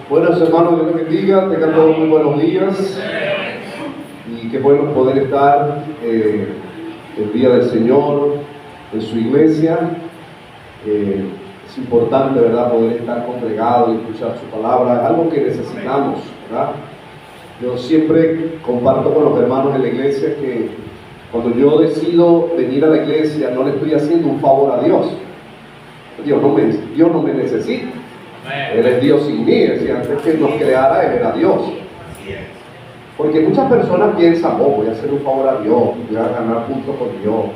Buenos hermanos, Dios les bendiga, tengan todos muy buenos días y qué bueno poder estar el día del Señor en su iglesia. Es importante, ¿verdad?, poder estar congregado y escuchar su palabra, es algo que necesitamos, ¿verdad? Yo siempre comparto con los hermanos en la iglesia que cuando yo decido venir a la iglesia no le estoy haciendo un favor a Dios. Dios no me necesita. Él es Dios sin mí, es decir, antes que nos creara, Él era Dios. Porque muchas personas piensan, voy a hacer un favor a Dios, voy a ganar puntos con Dios,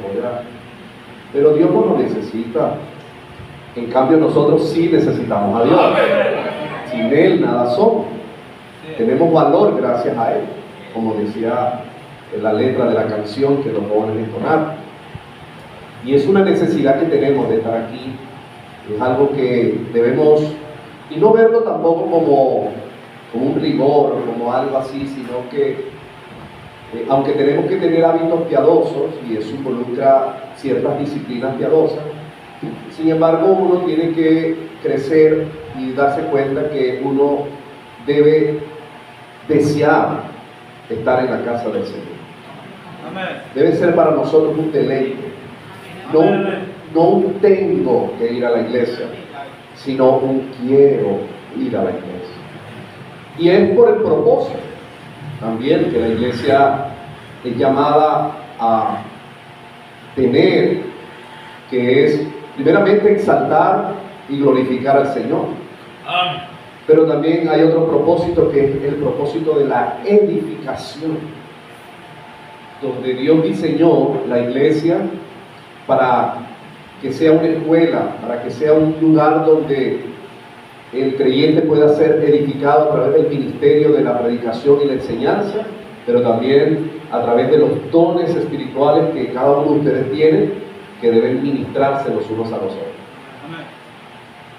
pero Dios no nos necesita. En cambio, nosotros sí necesitamos a Dios. Sin Él nada somos. Tenemos valor gracias a Él, como decía en la letra de la canción que los jóvenes entonaron. Y es una necesidad que tenemos de estar aquí. Es algo que debemos, y no verlo tampoco como un rigor o como algo así, sino que aunque tenemos que tener hábitos piadosos, y eso involucra ciertas disciplinas piadosas, sin embargo uno tiene que crecer y darse cuenta que uno debe desear estar en la casa del Señor. Debe ser para nosotros un deleite. No tengo que ir a la iglesia, sino un quiero ir a la iglesia. Y es por el propósito también que la iglesia es llamada a tener, que es primeramente exaltar y glorificar al Señor. Pero también hay otro propósito, que es el propósito de la edificación, donde Dios diseñó la iglesia para que sea una escuela, para que sea un lugar donde el creyente pueda ser edificado a través del ministerio de la predicación y la enseñanza, pero también a través de los dones espirituales que cada uno de ustedes tiene, que deben ministrarse los unos a los otros.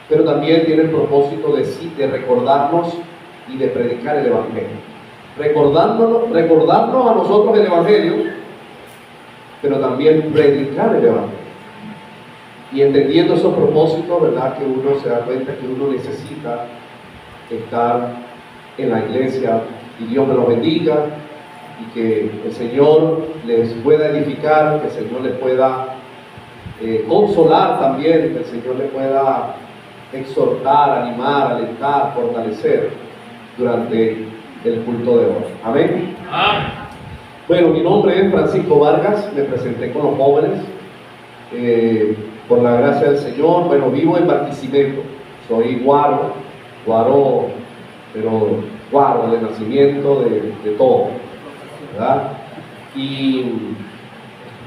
Pero también tiene el propósito de recordarnos y de predicar el Evangelio. Recordarnos a nosotros el Evangelio, pero también predicar el Evangelio. Y entendiendo esos propósitos, ¿verdad?, que uno se da cuenta que uno necesita estar en la iglesia. Y Dios me lo bendiga, y que el Señor les pueda edificar, que el Señor les pueda consolar también, que el Señor les pueda exhortar, animar, alentar, fortalecer durante el culto de hoy. Amén. Bueno, mi nombre es Francisco Vargas, me presenté con los jóvenes. Por la gracia del Señor, vivo en Barquisimeto, soy guaro, pero guaro de nacimiento, de todo, ¿verdad? Y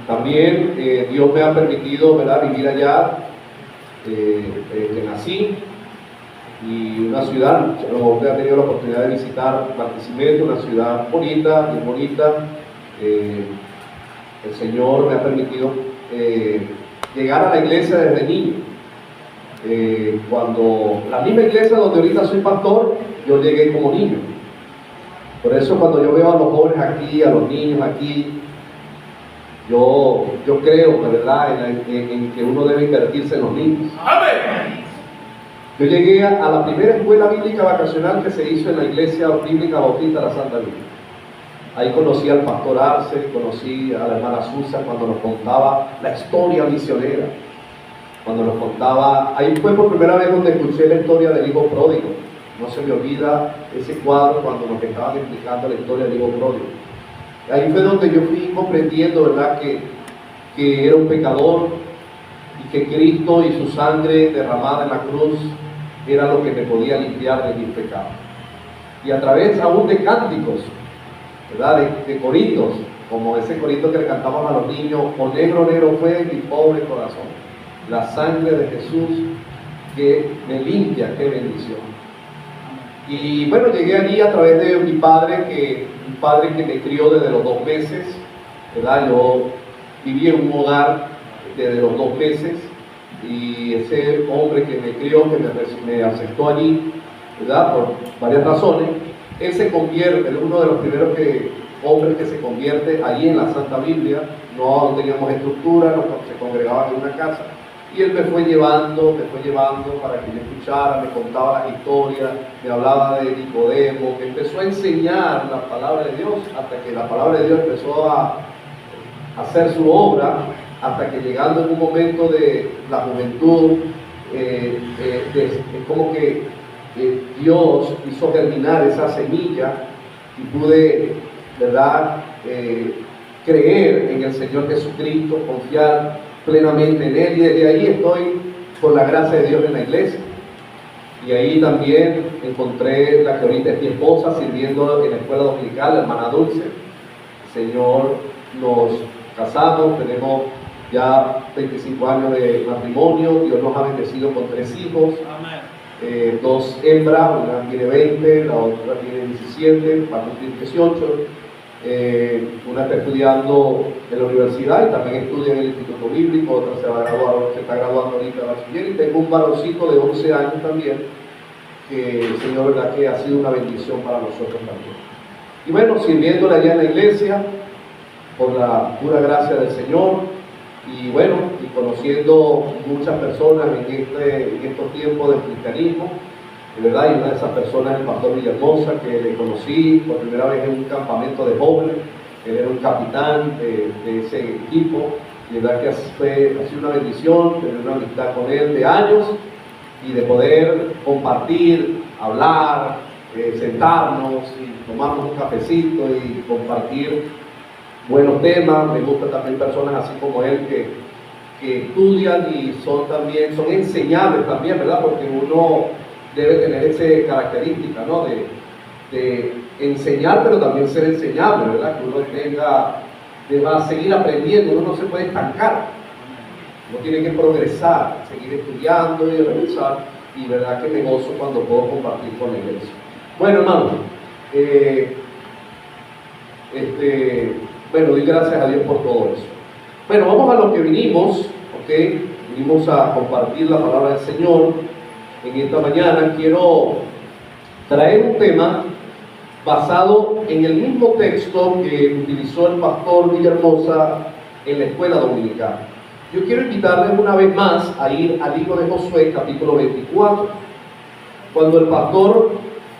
también Dios me ha permitido, ¿verdad?, vivir allá, que nací, y una ciudad, usted ha tenido la oportunidad de visitar Barquisimeto, una ciudad bonita, muy bonita. El Señor me ha permitido llegar a la iglesia desde niño. Cuando la misma iglesia donde ahorita soy pastor, yo llegué como niño. Por eso cuando yo veo a los jóvenes aquí, a los niños aquí, yo creo, de verdad, en que uno debe invertirse en los niños. ¡Amén! Yo llegué a la primera escuela bíblica vacacional que se hizo en la iglesia bíblica bautista de la Santa Biblia. Ahí conocí al pastor Arce, conocí a la hermana Susa cuando nos contaba la historia misionera. Cuando nos contaba, ahí fue por primera vez donde escuché la historia del hijo pródigo. No se me olvida ese cuadro cuando nos estaban explicando la historia del hijo pródigo. Ahí fue donde yo fui comprendiendo, ¿verdad?, que era un pecador y que Cristo y su sangre derramada en la cruz era lo que me podía limpiar de mis pecados. Y a través aún de cánticos, ¿verdad?, de coritos, como ese corito que le cantamos a los niños: "Oh negro, negro fue mi pobre corazón, la sangre de Jesús que me limpia, qué bendición". Y bueno, llegué allí a través de mi padre que me crió desde los 2 meses, ¿verdad? Yo viví en un hogar desde los 2 meses, y ese hombre que me crió, que me aceptó allí, ¿verdad?, por varias razones, él se convierte, él es uno de los primeros hombres que se convierte allí en la Santa Biblia. No teníamos estructura, se congregaban en una casa, Y él me fue llevando para que yo escuchara, me contaba las historias, me hablaba de Nicodemo, que empezó a enseñar la palabra de Dios, hasta que la palabra de Dios empezó a hacer su obra, hasta que llegando en un momento de la juventud, es como que Dios hizo germinar esa semilla y pude, ¿verdad?, creer en el Señor Jesucristo, confiar plenamente en Él, y desde ahí estoy, por la gracia de Dios, en la iglesia. Y ahí también encontré la que ahorita es mi esposa, sirviendo en la escuela dominical, la hermana Dulce. El Señor, nos casamos, tenemos ya 25 años de matrimonio, Dios nos ha bendecido con 3 hijos. Amén. 2 hembras, una tiene 20, la otra tiene 17, va a cumplir 18. Una está estudiando en la universidad y también estudia en el Instituto Bíblico, otra se está graduando ahorita de bachiller, y tengo un varoncito de 11 años también, que el Señor, verdad que ha sido una bendición para nosotros también. Y bueno, sirviéndole allá en la iglesia, por la pura gracia del Señor, y bueno, y conociendo muchas personas en estos tiempos del cristianismo, de verdad, y una de esas personas es el pastor Villahermosa, que le conocí por primera vez en un campamento de jóvenes. Él era un capitán de ese equipo, y de verdad que ha sido una bendición tener una amistad con él de años, y de poder compartir, hablar, sentarnos y tomarnos un cafecito y compartir buenos temas. Me gustan también personas así como él que estudian y son enseñables también, ¿verdad? Porque uno debe tener esa característica, ¿no?, de enseñar, pero también ser enseñable, ¿verdad? Que uno deba seguir aprendiendo, uno no se puede estancar, uno tiene que progresar, seguir estudiando y revisar, y verdad que me gozo cuando puedo compartir con la iglesia. Bueno, hermano, bueno, doy gracias a Dios por todo eso. Bueno, vamos a lo que vinimos, ¿ok? Vinimos a compartir la palabra del Señor. En esta mañana quiero traer un tema basado en el mismo texto que utilizó el pastor Villahermosa en la escuela dominical. Yo quiero invitarles una vez más a ir al libro de Josué, capítulo 24. Cuando el pastor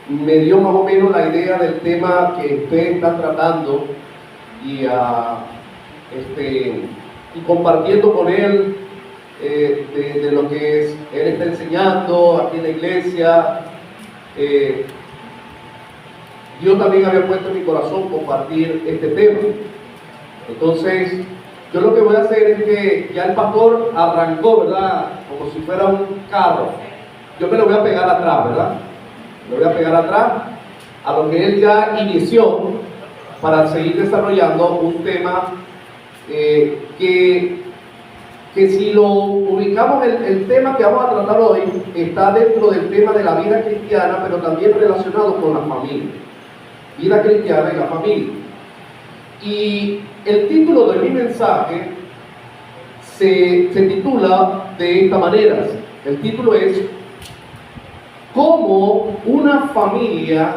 me dio más o menos la idea del tema que usted está tratando y compartiendo con él de lo que él está enseñando aquí en la iglesia, Dios también había puesto en mi corazón compartir este tema. Entonces, yo lo que voy a hacer es que ya el pastor arrancó, ¿verdad?, como si fuera un carro. Yo me lo voy a pegar atrás, ¿verdad? Me voy a pegar atrás a lo que él ya inició, para seguir desarrollando un tema que si lo ubicamos, el tema que vamos a tratar hoy está dentro del tema de la vida cristiana, pero también relacionado con la familia. Vida cristiana y la familia. Y el título de mi mensaje se titula de esta manera. El título es ¿Cómo una familia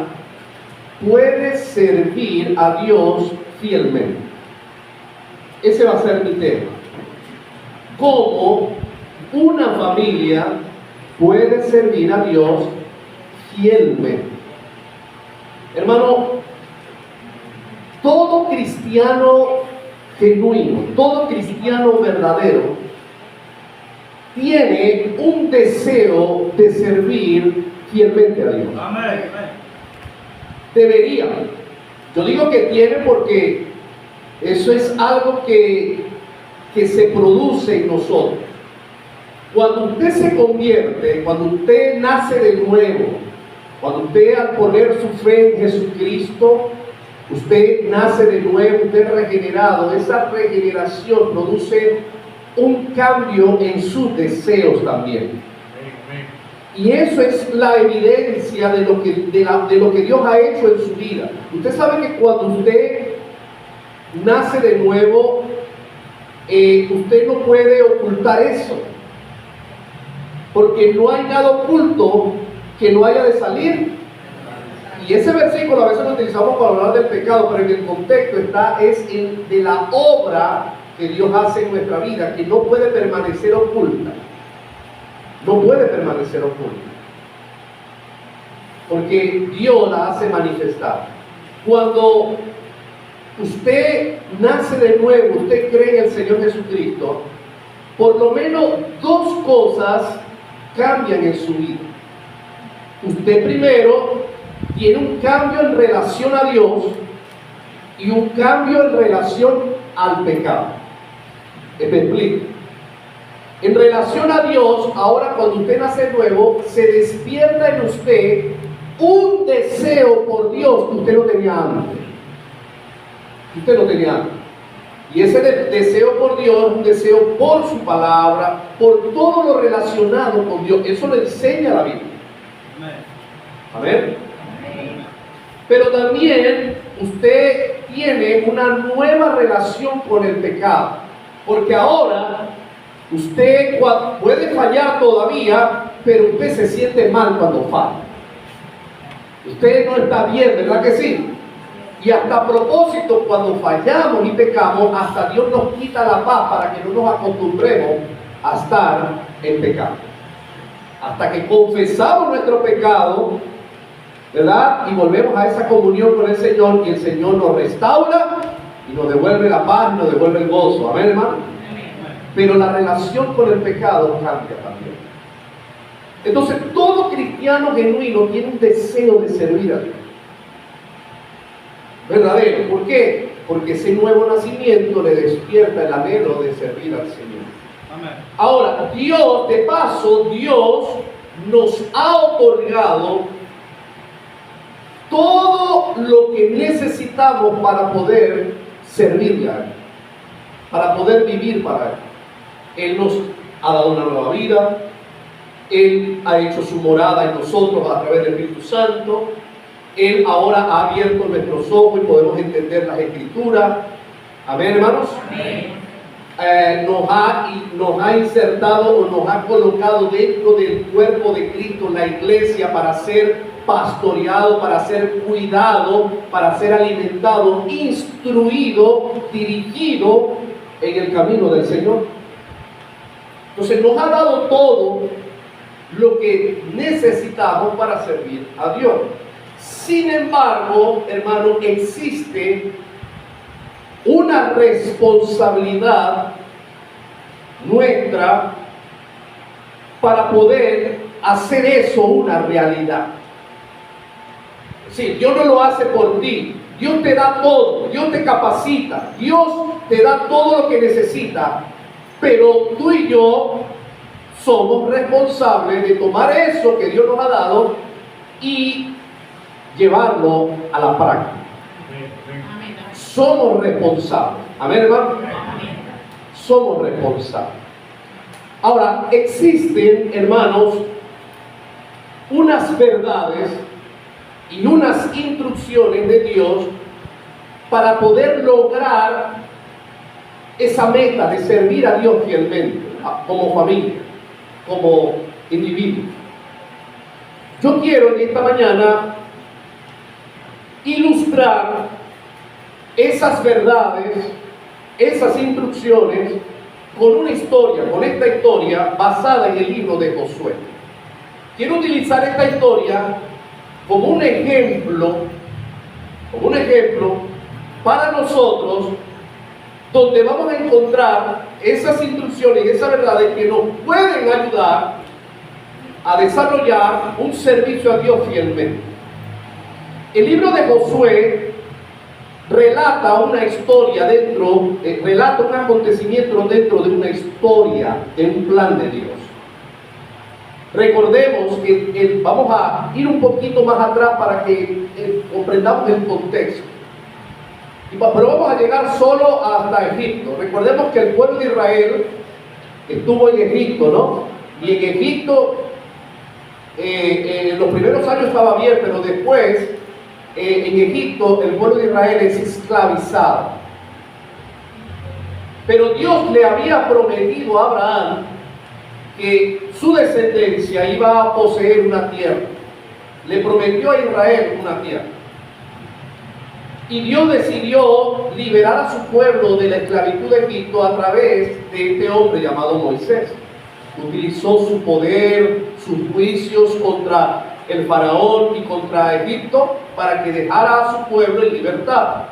puede servir a Dios fielmente? Ese va a ser mi tema. ¿Cómo una familia puede servir a Dios fielmente? Hermano, todo cristiano genuino, todo cristiano verdadero, tiene un deseo de servir fielmente a Dios. Amén. Debería. Yo digo que tiene porque eso es algo que se produce en nosotros. Cuando usted se convierte, cuando usted nace de nuevo, cuando usted, al poner su fe en Jesucristo, usted nace de nuevo, usted es regenerado, esa regeneración produce un cambio en sus deseos también. Y eso es la evidencia de lo que Dios ha hecho en su vida. Usted sabe que cuando usted nace de nuevo, usted no puede ocultar eso, porque no hay nada oculto que no haya de salir. Y ese versículo a veces lo utilizamos para hablar del pecado, pero en el contexto de la obra que Dios hace en nuestra vida que no puede permanecer oculta. No puede permanecer oculta. Porque Dios la hace manifestar. Cuando usted nace de nuevo, usted cree en el Señor Jesucristo, por lo menos dos cosas cambian en su vida. Usted primero tiene un cambio en relación a Dios y un cambio en relación al pecado. Me explico. En relación a Dios, ahora cuando usted nace nuevo, se despierta en usted un deseo por Dios que usted no tenía antes. Usted no tenía antes. Y ese deseo por Dios es un deseo por su palabra, por todo lo relacionado con Dios. Eso lo enseña la Biblia. Amén. Pero también usted tiene una nueva relación con el pecado. Porque ahora usted puede fallar todavía, pero usted se siente mal cuando falla. Usted no está bien, ¿verdad que sí? Y hasta a propósito, cuando fallamos y pecamos, hasta Dios nos quita la paz para que no nos acostumbremos a estar en pecado. Hasta que confesamos nuestro pecado, ¿verdad? Y volvemos a esa comunión con el Señor, y el Señor nos restaura y nos devuelve la paz, nos devuelve el gozo. Amén, hermano. Pero la relación con el pecado cambia también. Entonces, todo cristiano genuino tiene un deseo de servir a Dios. Verdadero. ¿Por qué? Porque ese nuevo nacimiento le despierta el anhelo de servir al Señor. Amén. Ahora, Dios, de paso, Dios nos ha otorgado todo lo que necesitamos para poder servirle a Él, para poder vivir para Él. Él nos ha dado una nueva vida, Él ha hecho su morada en nosotros a través del Espíritu Santo, Él ahora ha abierto nuestros ojos y podemos entender las Escrituras. Amén, hermanos. Amén. Nos ha insertado o nos ha colocado dentro del cuerpo de Cristo, la iglesia, para ser pastoreado, para ser cuidado, para ser alimentado, instruido, dirigido en el camino del Señor. Entonces nos ha dado todo lo que necesitamos para servir a Dios. Sin embargo, hermano, existe una responsabilidad nuestra para poder hacer eso una realidad. Sí, Dios no lo hace por ti. Dios te da todo, Dios te capacita, Dios te da todo lo que necesitas, pero tú y yo somos responsables de tomar eso que Dios nos ha dado y llevarlo a la práctica. Somos responsables. Amén, hermano. Somos responsables. Ahora, existen, hermanos, unas verdades y unas instrucciones de Dios para poder lograr esa meta de servir a Dios fielmente, como familia, como individuo. Yo quiero en esta mañana ilustrar esas verdades, esas instrucciones con una historia, con esta historia basada en el libro de Josué. Quiero utilizar esta historia como un ejemplo para nosotros, donde vamos a encontrar esas instrucciones y esas verdades que nos pueden ayudar a desarrollar un servicio a Dios fielmente. El libro de Josué relata una historia relata un acontecimiento dentro de una historia, de un plan de Dios. Recordemos que vamos a ir un poquito más atrás para que comprendamos el contexto. Pero vamos a llegar solo hasta Egipto. Recordemos que el pueblo de Israel estuvo en Egipto, ¿no? Y en Egipto, en los primeros años estaba bien, pero después, en Egipto, el pueblo de Israel es esclavizado. Pero Dios le había prometido a Abraham que su descendencia iba a poseer una tierra. Le prometió a Israel una tierra. Y Dios decidió liberar a su pueblo de la esclavitud de Egipto a través de este hombre llamado Moisés. Utilizó su poder, sus juicios contra el faraón y contra Egipto para que dejara a su pueblo en libertad.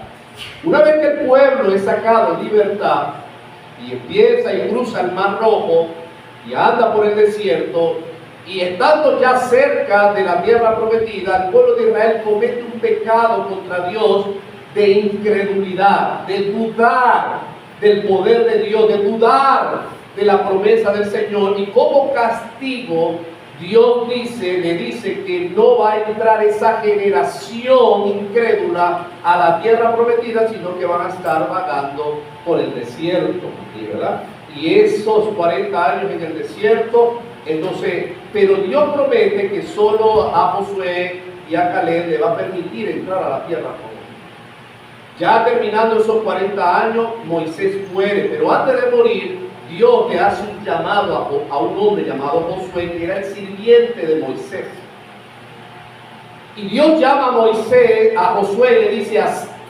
Una vez que el pueblo es sacado en libertad y empieza y cruza el Mar Rojo y anda por el desierto, y estando ya cerca de la tierra prometida, el pueblo de Israel comete un pecado contra Dios de incredulidad, de dudar del poder de Dios, de dudar de la promesa del Señor, y como castigo Dios le dice que no va a entrar esa generación incrédula a la tierra prometida, sino que van a estar vagando por el desierto, ¿verdad? Y esos 40 años en el desierto, entonces, pero Dios promete que solo a Josué y a Caleb le va a permitir entrar a la tierra prometida. Ya terminando esos 40 años, Moisés muere, pero antes de morir, Dios le hace un llamado a un hombre llamado Josué, que era el sirviente de Moisés. Y Dios llama a Josué y le dice: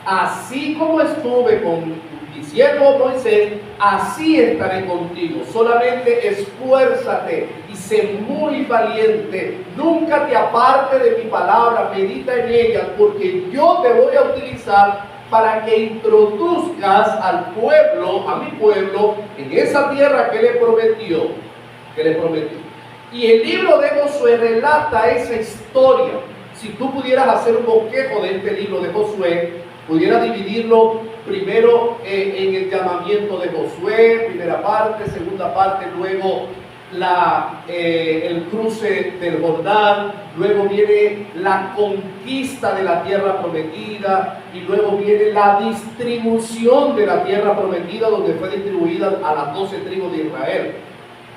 así como estuve con mi siervo Moisés, así estaré contigo. Solamente esfuérzate y sé muy valiente. Nunca te apartes de mi palabra, medita en ella, porque yo te voy a utilizar para que introduzcas al pueblo, a mi pueblo, en esa tierra que le prometió. Y el libro de Josué relata esa historia. Si tú pudieras hacer un bosquejo de este libro de Josué, pudieras dividirlo primero en el llamamiento de Josué, primera parte, segunda parte, luego el cruce del Jordán, luego viene la conquista de la tierra prometida, y luego viene la distribución de la tierra prometida, donde fue distribuida a las 12 tribus de Israel.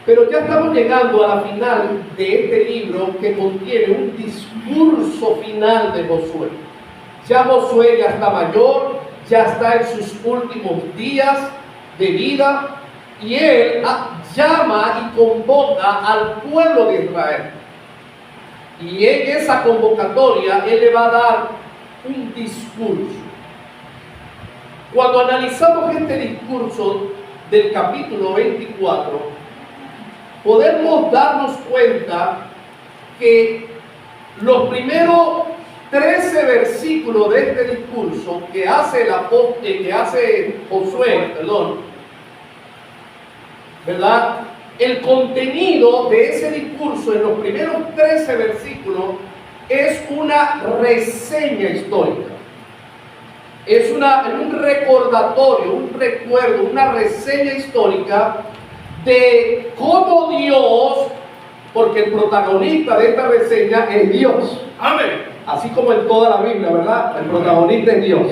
Pero ya estamos llegando a la final de este libro, que contiene un discurso final de Josué. Ya Josué ya está mayor, ya está en sus últimos días de vida, y él llama y convoca al pueblo de Israel. Y en esa convocatoria él le va a dar un discurso. Cuando analizamos este discurso del capítulo 24, podemos darnos cuenta que los primeros 13 versículos de este discurso que hace Josué, ¿verdad? El contenido de ese discurso en los primeros 13 versículos es una reseña histórica. Es un recordatorio, un recuerdo, una reseña histórica de cómo Dios, porque el protagonista de esta reseña es Dios. Amén. Así como en toda la Biblia, ¿verdad? El protagonista es Dios.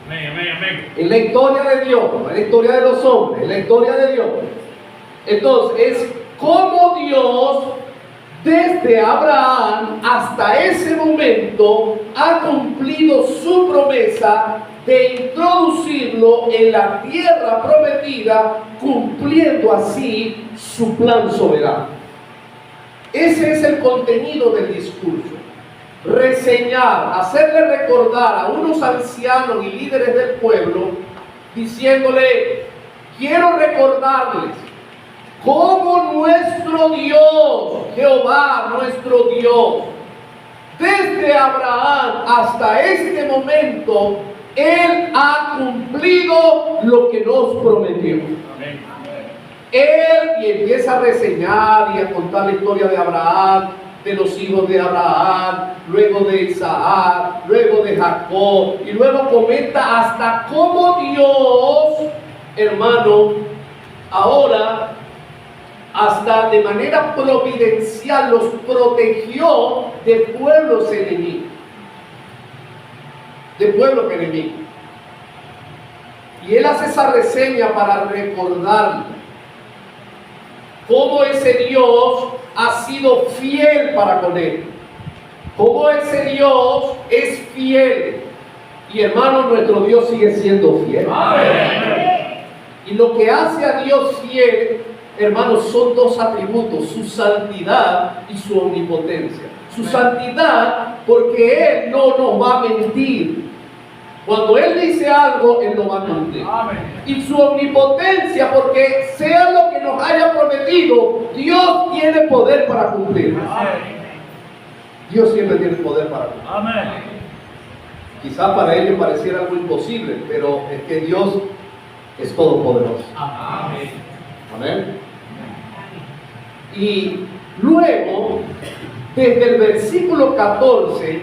Amén, amén, amén. Es la historia de Dios, no es la historia de los hombres, es la historia de Dios. Entonces, es cómo Dios, desde Abraham hasta ese momento, ha cumplido su promesa de introducirlo en la tierra prometida, cumpliendo así su plan soberano. Ese es el contenido del discurso. Reseñar, hacerle recordar a unos ancianos y líderes del pueblo, diciéndole: quiero recordarles cómo nuestro Dios, Jehová nuestro Dios, desde Abraham hasta este momento, Él ha cumplido lo que nos prometió. Amén. Él, y empieza a reseñar y a contar la historia de Abraham, de los hijos de Abraham, luego de Isaac, luego de Jacob, y luego comenta hasta cómo Dios, hermano, ahora, hasta de manera providencial, los protegió de pueblos enemigos. De pueblos enemigos. Y él hace esa reseña para recordarle cómo ese Dios ha sido fiel para con él. Cómo ese Dios es fiel. Y hermano, nuestro Dios sigue siendo fiel. Amén. Y lo que hace a Dios fiel, hermanos, son dos atributos: su santidad y su omnipotencia. Su santidad, porque Él no nos va a mentir. Cuando Él dice algo, Él lo va a cumplir. Amén. Y su omnipotencia, porque sea lo que nos haya prometido, Dios tiene poder para cumplir. Dios siempre tiene poder para cumplir. Amén. Quizás para ellos pareciera algo imposible, pero es que Dios es todopoderoso. Amén. Amén. Y luego, desde el versículo 14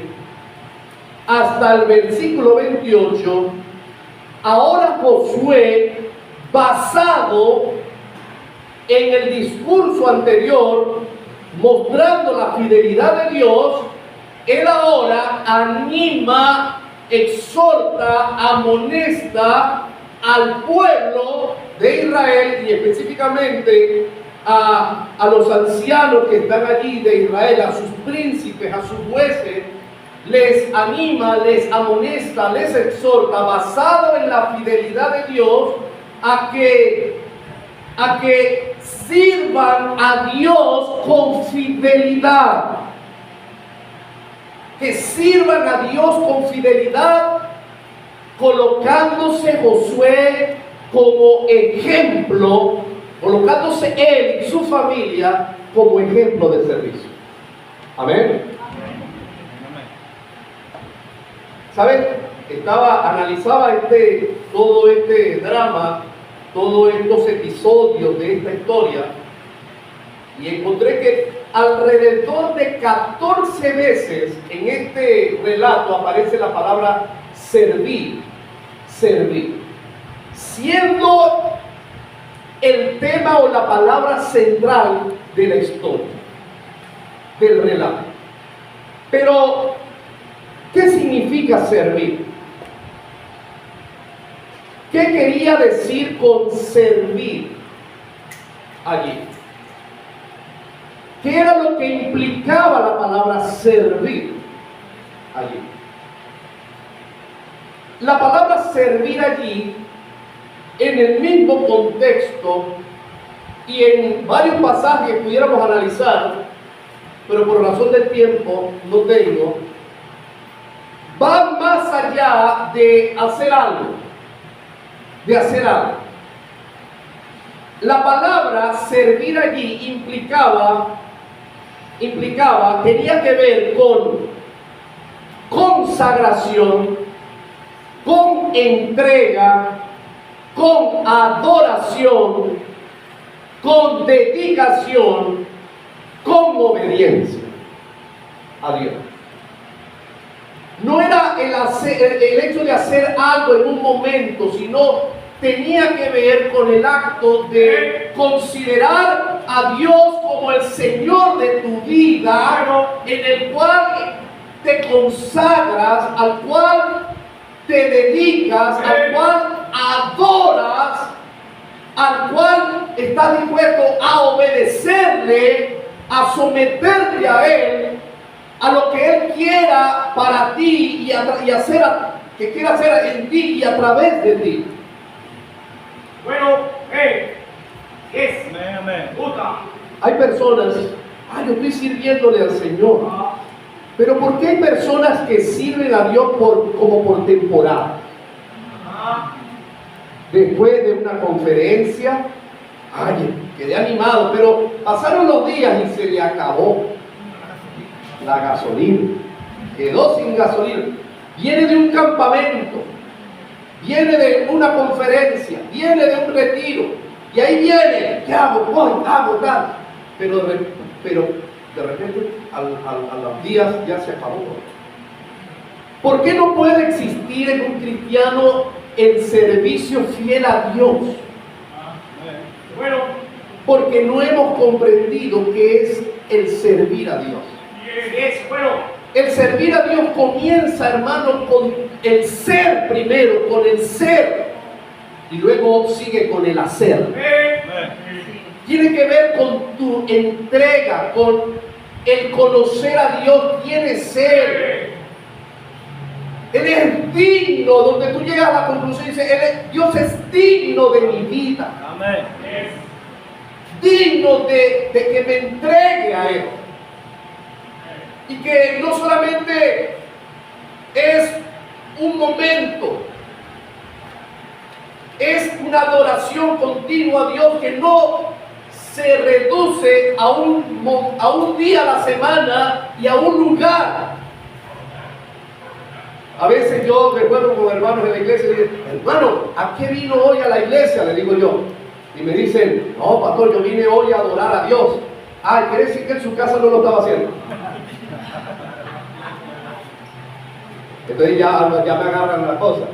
hasta el versículo 28, ahora Josué, basado en el discurso anterior, mostrando la fidelidad de Dios, él ahora anima, exhorta, amonesta al pueblo de Israel y específicamente a los ancianos que están allí de Israel, a sus príncipes, a sus jueces. Les anima, les amonesta, les exhorta, basado en la fidelidad de Dios, a que sirvan a Dios con fidelidad. Que sirvan a Dios con fidelidad, colocándose Josué como ejemplo, colocándose él y su familia como ejemplo de servicio. Amén. ¿Saben? Analizaba todo este drama, todos estos episodios de esta historia, y encontré que alrededor de 14 veces en este relato aparece la palabra servir, servir, siendo el tema o la palabra central de la historia, del relato. Pero, ¿qué significa servir? ¿Qué quería decir con servir allí? ¿Qué era lo que implicaba la palabra servir allí? La palabra servir allí, en el mismo contexto y en varios pasajes pudiéramos analizar, pero por razón del tiempo no tengo, va más allá de hacer algo, La palabra servir allí tenía que ver con consagración, con entrega, con adoración, con dedicación, con obediencia a Dios. No era el hecho de hacer algo en un momento, sino tenía que ver con el acto de considerar a Dios como el Señor de tu vida, en el cual te consagras, al cual te dedicas, al cual adoras, al cual estás dispuesto a obedecerle, a someterte a Él, a lo que Él quiera para ti y hacer, que quiera hacer en ti y a través de ti. Bueno, gusta. Hay personas, yo estoy sirviéndole al Señor. Pero ¿por qué hay personas que sirven a Dios como por temporada? Después de una conferencia, quedé animado, pero pasaron los días y se le acabó la gasolina. Quedó sin gasolina. Viene de un campamento, viene de una conferencia, viene de un retiro, y ahí viene, ¿qué hago? Hago tal. Pero de repente, a los días ya se acabó. ¿Por qué no puede existir en un cristiano el servicio fiel a Dios? Bueno, porque no hemos comprendido qué es el servir a Dios. El servir a Dios comienza, hermano, con el ser primero, con el ser, y luego sigue con el hacer. Tiene que ver con tu entrega, con el conocer a Dios, tiene ser. Él es digno, donde tú llegas a la conclusión y dices, Dios es digno de mi vida. amén. Digno de que me entregue a Él. Y que no solamente es un momento. Es una adoración continua a Dios que no se reduce a un día a la semana y a un lugar. A veces yo recuerdo con hermanos de la iglesia y digo, hermano, ¿a qué vino hoy a la iglesia? Le digo yo. Y me dicen, no, pastor, yo vine hoy a adorar a Dios. Ah, quiere decir que en su casa no lo estaba haciendo. Entonces ya me agarran la cosa.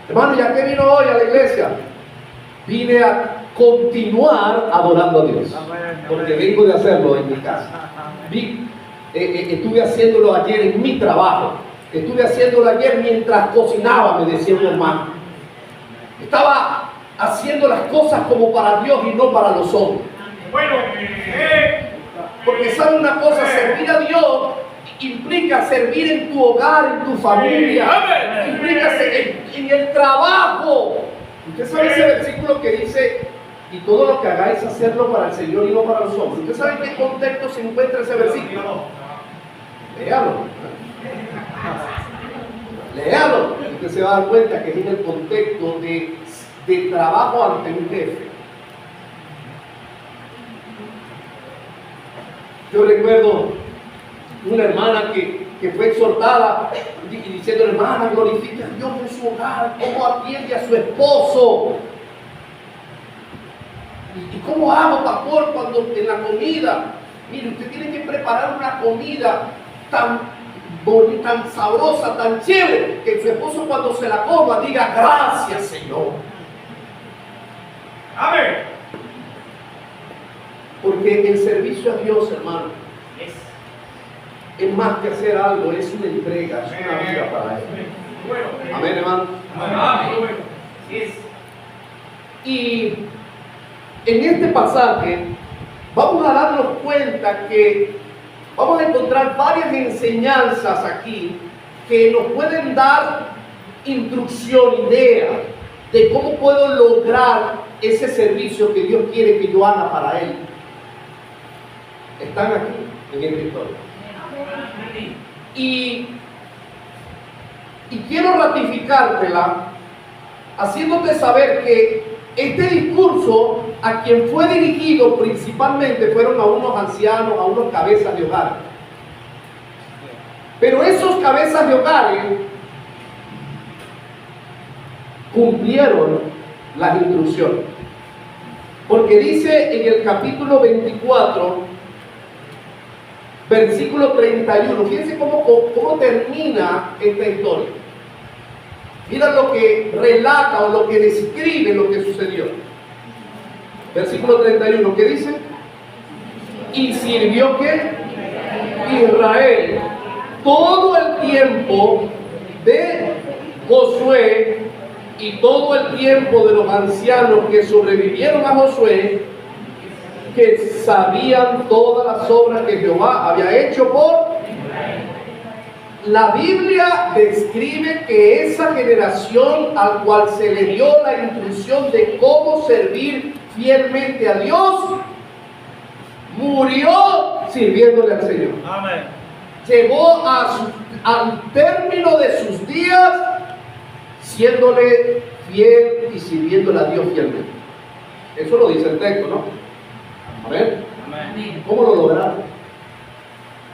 Hermano, ¿ya qué vino hoy a la iglesia? Vine a continuar adorando a Dios. Porque vengo de hacerlo en mi casa. Estuve haciéndolo ayer en mi trabajo. Estuve haciéndolo ayer mientras cocinaba, me decía un hermano. Estaba haciendo las cosas como para Dios y no para los hombres. Bueno, porque sabe una cosa, servir a Dios implica servir en tu hogar, en tu familia, implica en el trabajo. Usted sabe ese versículo que dice, y todo lo que hagáis, hacerlo para el Señor y no para los hombres. ¿Usted sabe en qué contexto se encuentra ese versículo? Léalo. Léalo. Usted se va a dar cuenta que es en el contexto de trabajo ante un jefe. Yo recuerdo una hermana que fue exhortada diciendo, hermana, glorifique a Dios en su hogar, cómo atiende a su esposo. ¿Y cómo hago, pastor, cuando en la comida? Mire, usted tiene que preparar una comida tan bonita, tan sabrosa, tan chévere, que su esposo cuando se la coma diga, gracias, Señor. amén. Porque el servicio a Dios, hermano, es más que hacer algo, es una entrega, es una vida para Él. Amén, hermano. Amén. Y en este pasaje vamos a darnos cuenta que vamos a encontrar varias enseñanzas aquí que nos pueden dar instrucción, idea de cómo puedo lograr ese servicio que Dios quiere que yo haga para Él. Están aquí en esta historia. Y quiero ratificártela haciéndote saber que este discurso a quien fue dirigido principalmente fueron a unos ancianos, a unos cabezas de hogar. Pero esos cabezas de hogares cumplieron las instrucciones. Porque dice en el capítulo 24, versículo 31, fíjense cómo termina esta historia. Mira lo que relata o lo que describe lo que sucedió. Versículo 31, ¿qué dice? Y sirvió que Israel todo el tiempo de Josué y todo el tiempo de los ancianos que sobrevivieron a Josué, que sabían todas las obras que Jehová había hecho por... La Biblia describe que esa generación al cual se le dio la instrucción de cómo servir fielmente a Dios, murió sirviéndole al Señor. Amén. Llegó al término de sus días siéndole fiel y sirviéndole a Dios fielmente. Eso lo dice el texto, ¿no? Amén. Amén. ¿Cómo lo lograron?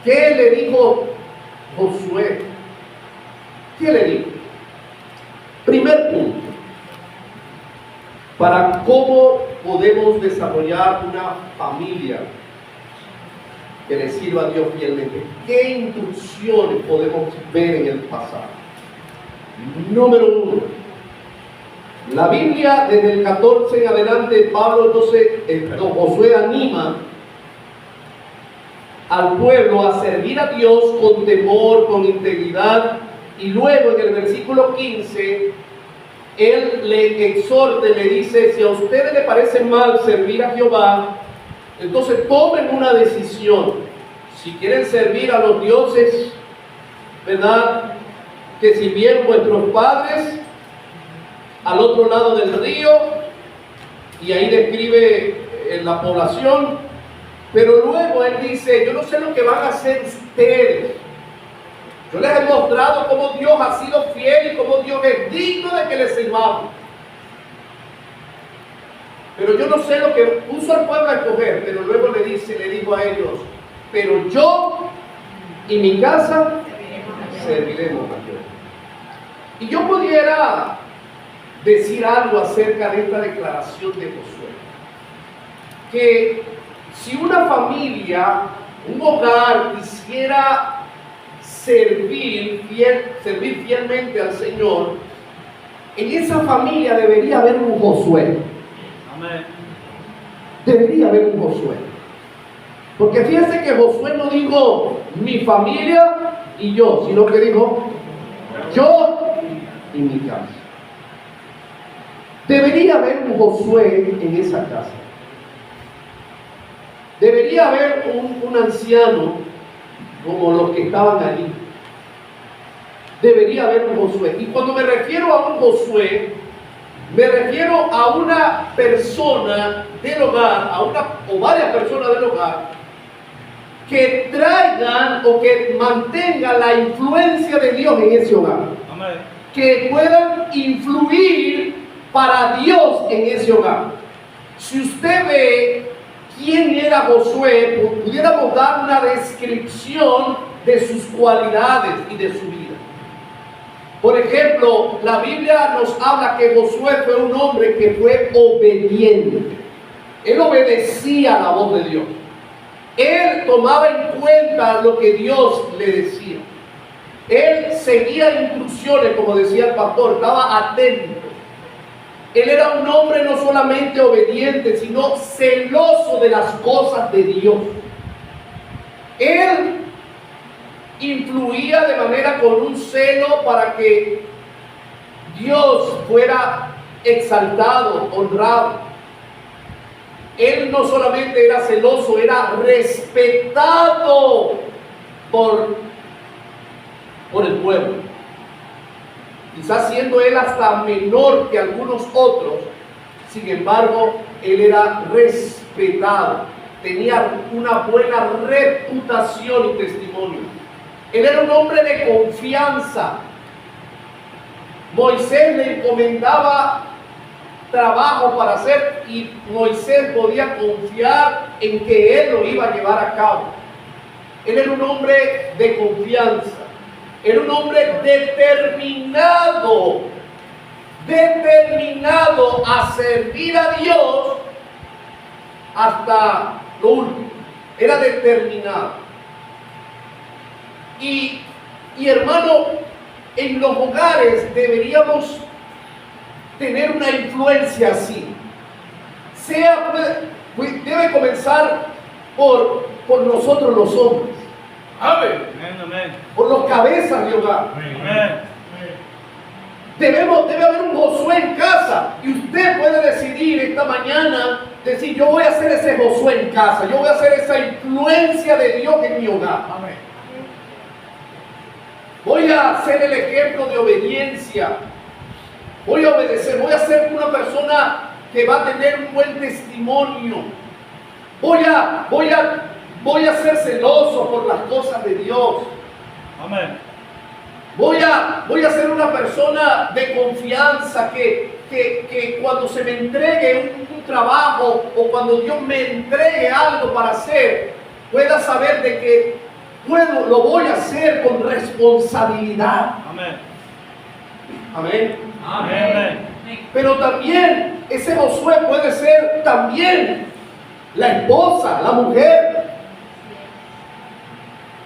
¿Qué le dijo Josué? ¿Qué le dijo? Primer punto, para cómo podemos desarrollar una familia que le sirva a Dios fielmente. ¿Qué instrucciones podemos ver en el pasado? Número uno, la Biblia desde el 14 en adelante, Josué anima al pueblo a servir a Dios con temor, con integridad, y luego en el versículo 15 él le exhorta, le dice: si a ustedes les parece mal servir a Jehová, entonces tomen una decisión. Si quieren servir a los dioses, ¿verdad?, que sirvieron vuestros padres al otro lado del río, y ahí describe la población. Pero luego él dice: yo no sé lo que van a hacer ustedes, Yo les he mostrado cómo Dios ha sido fiel y cómo Dios es digno de que le sirvamos. Pero yo no sé lo que puso al pueblo a escoger, pero luego le dijo a ellos, pero yo y mi casa serviremos a Dios. Y yo pudiera decir algo acerca de esta declaración de Josué. Que si una familia, un hogar quisiera servir fielmente al Señor, en esa familia debería haber un Josué. Amén. Debería haber un Josué. Porque fíjense que Josué no dijo mi familia y yo, sino que dijo yo y mi casa. Debería haber un Josué en esa casa. Debería haber un anciano como los que estaban allí. Debería haber un Josué. Y cuando me refiero a un Josué, me refiero a una persona del hogar, a una o varias personas del hogar, que traigan o que mantengan la influencia de Dios en ese hogar. Amén. Que puedan influir para Dios en ese hogar. Si usted ve quién era Josué, pudiéramos dar una descripción de sus cualidades y de su vida. Por ejemplo, la Biblia nos habla que Josué fue un hombre que fue obediente. Él obedecía la voz de Dios. Él tomaba en cuenta lo que Dios le decía. Él seguía instrucciones, como decía el pastor, estaba atento. Él era un hombre no solamente obediente, sino celoso de las cosas de Dios. Él influía de manera con un celo para que Dios fuera exaltado, honrado. Él no solamente era celoso, era respetado por el pueblo. Quizás siendo él hasta menor que algunos otros, sin embargo, él era respetado, tenía una buena reputación y testimonio. Él era un hombre de confianza. Moisés le encomendaba trabajo para hacer y Moisés podía confiar en que él lo iba a llevar a cabo. Él era un hombre de confianza. Era un hombre determinado a servir a Dios hasta lo último. Era determinado. Y hermano, en los hogares deberíamos tener una influencia así. Debe comenzar por nosotros los hombres. Amén. Amén. Por los cabezas de hogar. Amén. Debe haber un Josué en casa. Y usted puede decidir esta mañana, decir, yo voy a ser ese Josué en casa. Yo voy a ser esa influencia de Dios en mi hogar. Amén. Voy a ser el ejemplo de obediencia. Voy a obedecer. Voy a ser una persona que va a tener un buen testimonio. Voy a ser celoso por las cosas de Dios. Amén. Voy a ser una persona de confianza que cuando se me entregue un trabajo o cuando Dios me entregue algo para hacer, pueda saber de que lo voy a hacer con responsabilidad. Amén. Amén. Amén. Pero también ese Josué puede ser también la esposa, la mujer.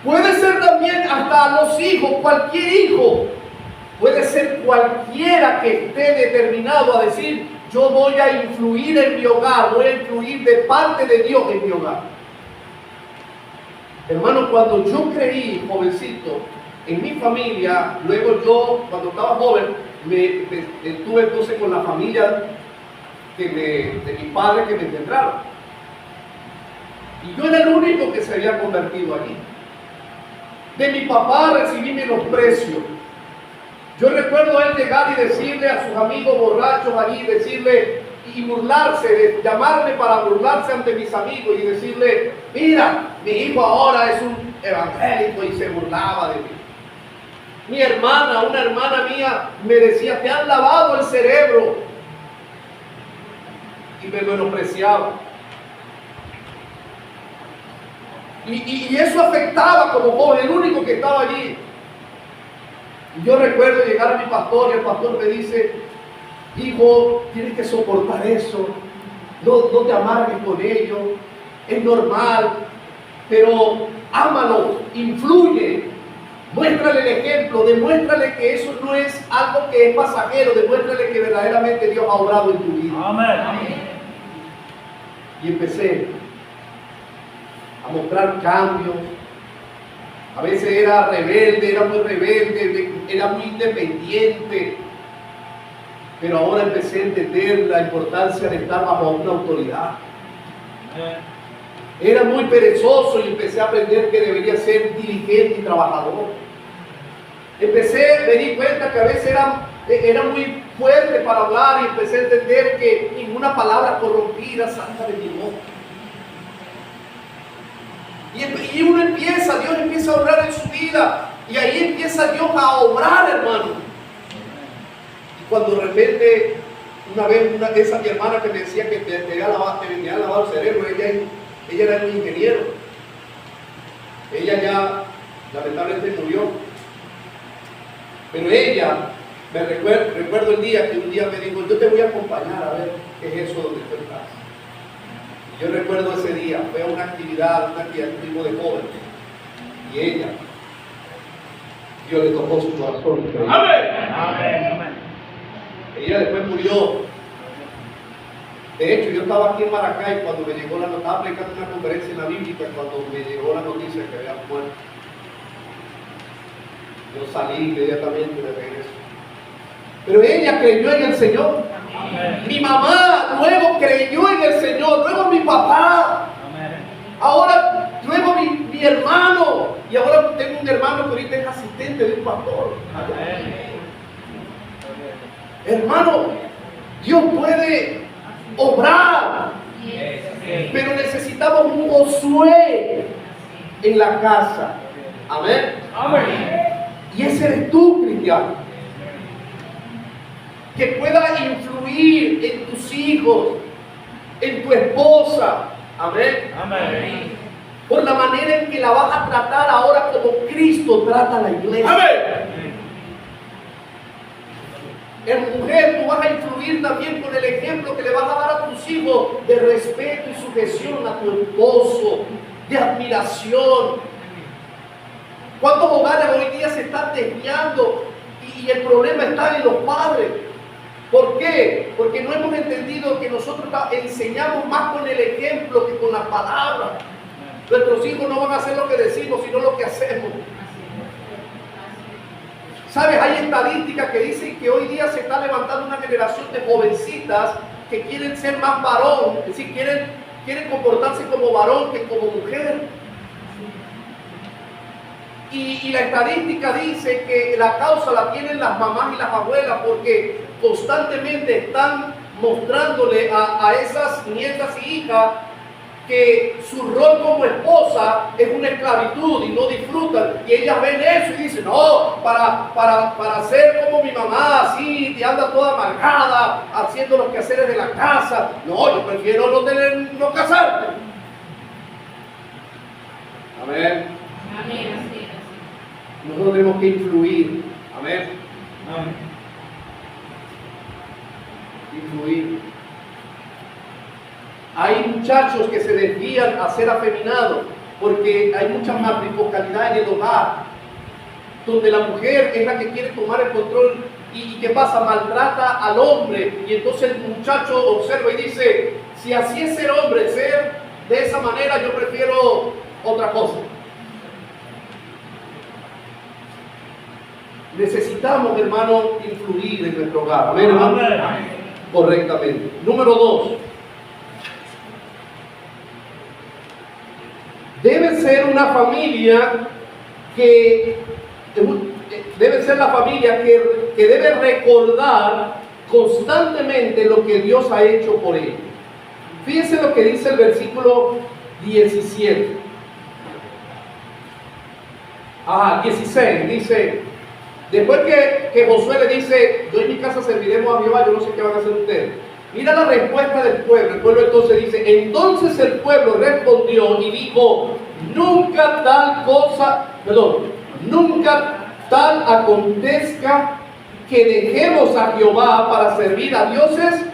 Puede ser también hasta los hijos, cualquier hijo. Puede ser cualquiera que esté determinado a decir, yo voy a influir en mi hogar, voy a influir de parte de Dios en mi hogar. Hermano, cuando yo creí, jovencito, en mi familia, luego yo, cuando estaba joven, estuve entonces con la familia de mi padre que me engendraron. Y yo era el único que se había convertido allí. De mi papá recibí menosprecio. Yo recuerdo a él llegar y decirle a sus amigos borrachos allí, decirle y burlarse, llamarme para burlarse ante mis amigos y decirle, mira, mi hijo ahora es un evangélico, y se burlaba de mí. Mi hermana, una hermana mía, me decía, te han lavado el cerebro. Y me menospreciaba. Y eso afectaba como joven, el único que estaba allí. Y yo recuerdo llegar a mi pastor y el pastor me dice, hijo, tienes que soportar eso, no te amargues con ello, es normal, pero ámalo, influye, muéstrale el ejemplo, demuéstrale que eso no es algo que es pasajero, demuéstrale que verdaderamente Dios ha obrado en tu vida. Amén. Y empecé a mostrar cambios. A veces era rebelde, era muy rebelde, era muy independiente. Pero ahora empecé a entender la importancia de estar bajo una autoridad. Era muy perezoso y empecé a aprender que debería ser diligente y trabajador. Me di cuenta que a veces era muy fuerte para hablar y empecé a entender que ninguna palabra corrompida salga de mi boca. Y uno empieza, Dios empieza a obrar en su vida. Y ahí empieza Dios a obrar, hermano. Y cuando de repente, una vez, esa mi hermana que me decía que te venía a lavar el cerebro, ella era un ingeniero. Ella ya lamentablemente murió. Pero ella, recuerdo el día que un día me dijo, yo te voy a acompañar a ver qué es eso donde tú estás. Yo recuerdo ese día, fue una actividad un tipo de jóvenes. Y ella, Dios le tocó su corazón. Amén. Ella después murió. De hecho, yo estaba aquí en Maracay cuando me llegó estaba predicando una conferencia en la bíblica cuando me llegó la noticia que había muerto. Yo salí inmediatamente de regreso. Pero ella creyó en el Señor. Amén. Mi mamá luego creyó en el Señor, luego mi papá. Amén. Ahora, luego mi hermano. Y ahora tengo un hermano que ahorita es asistente de un pastor. Amén. Hermano, Dios puede obrar. Pero necesitamos un Josué en la casa. Amén. Amén. Y ese eres tú, cristiano. Que pueda influir en tus hijos, en tu esposa. Amén. Amén. Por la manera en que la vas a tratar ahora como Cristo trata a la iglesia. Amén. En mujer, tú vas a influir también con el ejemplo que le vas a dar a tus hijos de respeto y sujeción a tu esposo, de admiración. ¿Cuántos hogares hoy día se están desviando y el problema está en los padres? ¿Por qué? Porque no hemos entendido que nosotros enseñamos más con el ejemplo que con las palabras. Nuestros hijos no van a hacer lo que decimos, sino lo que hacemos. ¿Sabes? Hay estadísticas que dicen que hoy día se está levantando una generación de jovencitas que quieren ser más varón, es decir, quieren comportarse como varón que como mujer. Y la estadística dice que la causa la tienen las mamás y las abuelas porque constantemente están mostrándole a esas nietas y hijas que su rol como esposa es una esclavitud y no disfrutan. Y ellas ven eso y dicen, no, para ser como mi mamá, así, y anda toda amargada, haciendo los quehaceres de la casa. No, yo prefiero no casarme. Amén. Amén. Nosotros tenemos que influir. Amén. Amén. Influir. Hay muchachos que se desvían a ser afeminados porque hay mucha matrifocalidad en el hogar, donde la mujer es la que quiere tomar el control y ¿qué pasa? Maltrata al hombre y entonces el muchacho observa y dice, si así es ser hombre, ser de esa manera, yo prefiero otra cosa. Necesitamos, hermano, influir en nuestro hogar. Amén, hermano. Amén. Correctamente. Número 2. Debe ser una familia que debe ser la familia que debe recordar constantemente lo que Dios ha hecho por ella. Fíjense lo que dice el versículo 17. 16 dice: Después que Josué le dice, yo y mi casa serviremos a Jehová, yo no sé qué van a hacer ustedes. Mira la respuesta del pueblo. El pueblo entonces dice, entonces el pueblo respondió y dijo, nunca tal acontezca que dejemos a Jehová para servir a dioses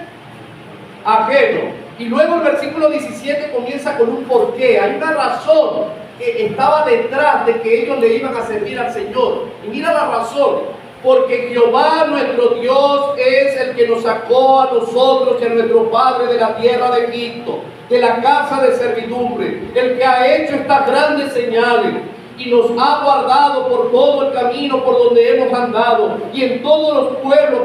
ajenos. Y luego el versículo 17 comienza con un porqué. Hay una razón que estaba detrás de que ellos le iban a servir al Señor. Y mira la razón. Porque Jehová nuestro Dios es el que nos sacó a nosotros y a nuestro padre de la tierra de Egipto, de la casa de servidumbre, el que ha hecho estas grandes señales y nos ha guardado por todo el camino por donde hemos andado y en todos los pueblos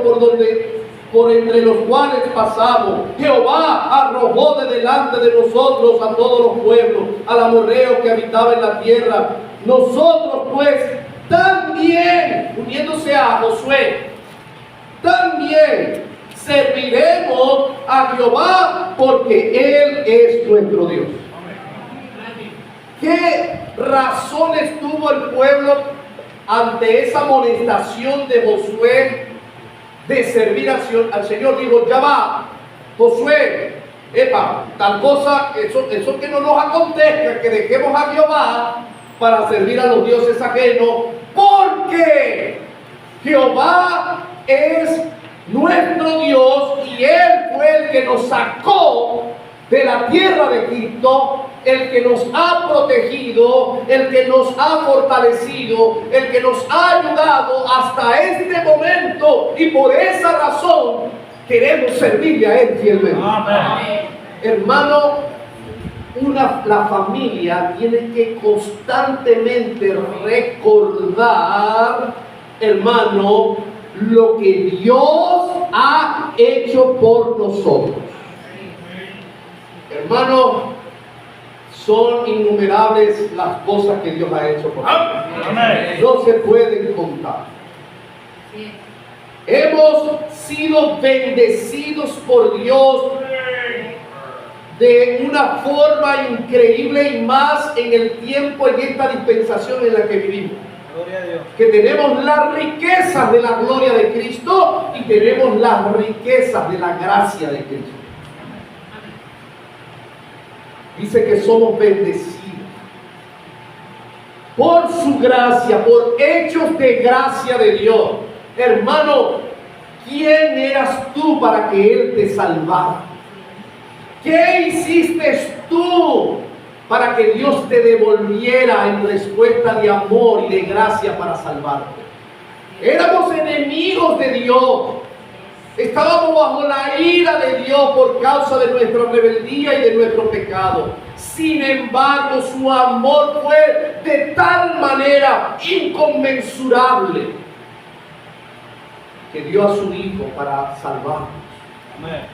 por entre los cuales pasamos. Jehová arrojó de delante de nosotros a todos los pueblos, al amorreo que habitaba en la tierra. Nosotros pues también, uniéndose a Josué, también serviremos a Jehová porque Él es nuestro Dios. ¿Qué razones tuvo el pueblo ante esa amonestación de Josué de servir al Señor? Dijo, ya va, Josué, tal cosa, eso que no nos acontezca, que dejemos a Jehová para servir a los dioses ajenos, porque Jehová es nuestro Dios y Él fue el que nos sacó de la tierra de Egipto, el que nos ha protegido, el que nos ha fortalecido, el que nos ha ayudado hasta este momento, y por esa razón queremos servirle a Él fielmente. Amén. Hermano, la familia tiene que constantemente recordar, hermano, lo que Dios ha hecho por nosotros. Hermano, son innumerables las cosas que Dios ha hecho por nosotros. Amén. No se pueden contar. Hemos sido bendecidos por Dios de una forma increíble, y más en el tiempo, en esta dispensación en la que vivimos. Gloria a Dios. Que tenemos las riquezas de la gloria de Cristo y tenemos las riquezas de la gracia de Cristo. Dice que somos bendecidos por su gracia, por hechos de gracia de Dios. Hermano, ¿quién eras tú para que Él te salvara? ¿Qué hiciste tú para que Dios te devolviera en respuesta de amor y de gracia para salvarte? Éramos enemigos de Dios. Estábamos bajo la ira de Dios por causa de nuestra rebeldía y de nuestro pecado. Sin embargo, su amor fue de tal manera inconmensurable que dio a su Hijo para salvarnos. Amén.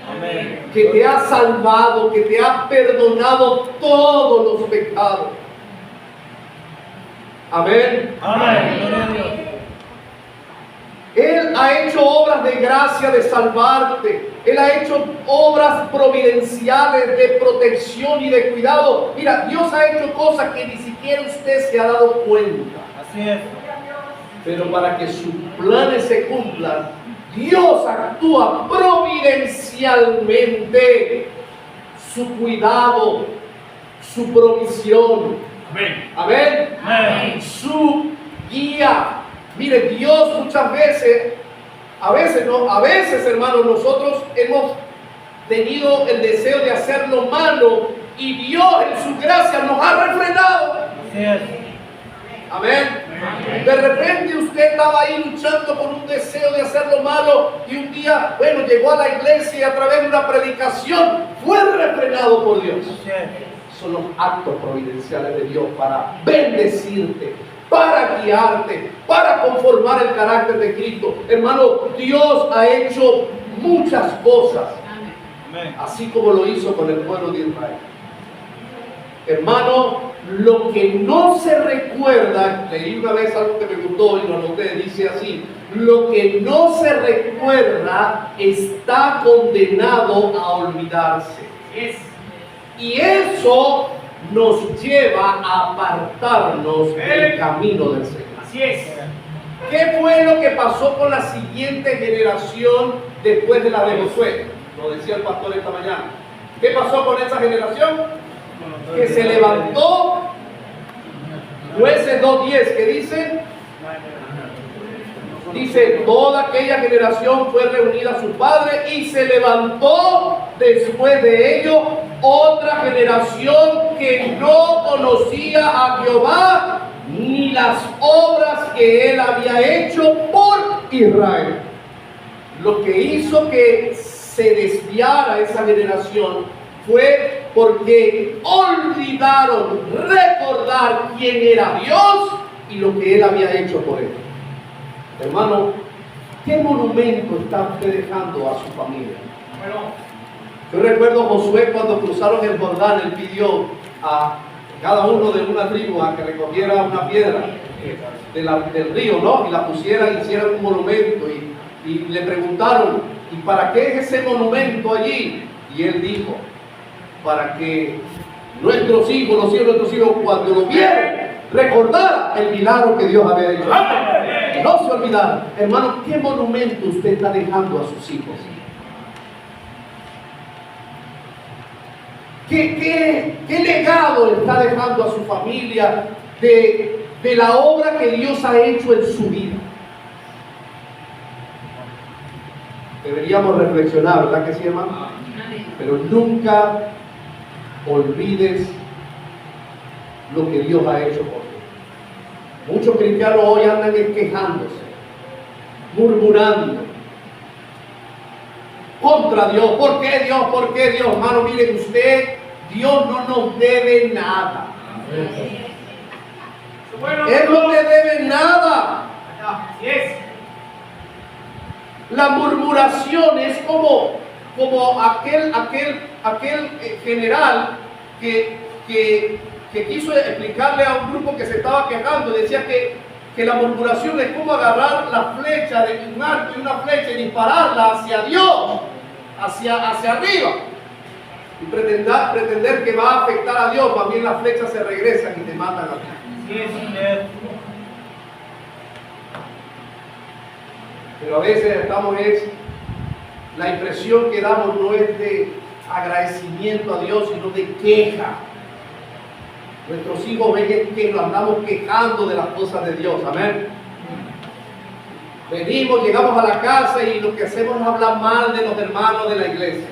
Amén. Que te ha salvado, que te ha perdonado todos los pecados. Amén. Amén. Gloria a Dios. Él ha hecho obras de gracia, de salvarte. Él ha hecho obras providenciales de protección y de cuidado. Mira, Dios ha hecho cosas que ni siquiera usted se ha dado cuenta. Así es. Pero para que sus planes se cumplan, Dios actúa providencialmente. Su cuidado, su provisión. Amén. Amén. Amén. Su guía. Mire, Dios muchas veces, a veces, hermanos, nosotros hemos tenido el deseo de hacer lo malo y Dios en su gracia nos ha refrenado. Así es. Amén. De repente usted estaba ahí luchando con un deseo de hacer lo malo y un día, bueno, llegó a la iglesia y a través de una predicación fue refrenado por Dios. Así es. Son los actos providenciales de Dios para bendecirte, para guiarte, para conformar el carácter de Cristo. Hermano, Dios ha hecho muchas cosas, Amén. así como lo hizo con el pueblo de Israel. Hermano, lo que no se recuerda, leí una vez algo que me gustó y lo anoté, dice así: lo que no se recuerda está condenado a olvidarse. Y eso nos lleva a apartarnos del camino del Señor. Así es. ¿Qué fue lo que pasó con la siguiente generación después de la de Josué? Lo decía el pastor esta mañana. ¿Qué pasó con esa generación? Que se levantó, Jueces 2:10, que dice, toda aquella generación fue reunida a su padre y se levantó después de ello otra generación que no conocía a Jehová ni las obras que él había hecho por Israel. Lo que hizo que se desviara esa generación fue porque olvidaron recordar quién era Dios y lo que él había hecho por él. Hermano, ¿qué monumento está usted dejando a su familia? Bueno, yo recuerdo a Josué cuando cruzaron el Jordán, él pidió a cada uno de una tribu a que recogiera una piedra del río, ¿no? Y la pusieran, hicieran un monumento y le preguntaron, ¿y para qué es ese monumento allí? Y él dijo, para que nuestros hijos, los hijos de nuestros hijos, cuando lo vieran, recordaran el milagro que Dios había hecho. No se olvidaron. Hermano, ¿qué monumento usted está dejando a sus hijos? ¿Qué legado está dejando a su familia de la obra que Dios ha hecho en su vida? Deberíamos reflexionar, ¿verdad que sí, hermano? Pero nunca olvides lo que Dios ha hecho por ti. Muchos cristianos hoy andan quejándose, murmurando contra Dios. ¿Por qué Dios? ¿Por qué Dios? Hermano, miren usted, Dios no nos debe nada. Él no le debe nada. La murmuración es como aquel general que quiso explicarle a un grupo que se estaba quejando. Decía que la murmuración es como agarrar la flecha de un arco y una flecha y dispararla hacia Dios, hacia arriba, y pretender que va a afectar a Dios. También las flechas se regresan y te matan a ti. Pero a veces la impresión que damos no es de agradecimiento a Dios, sino de queja. Nuestros hijos ven que nos andamos quejando de las cosas de Dios. Amén. Venimos, llegamos a la casa y lo que hacemos es hablar mal de los hermanos de la iglesia.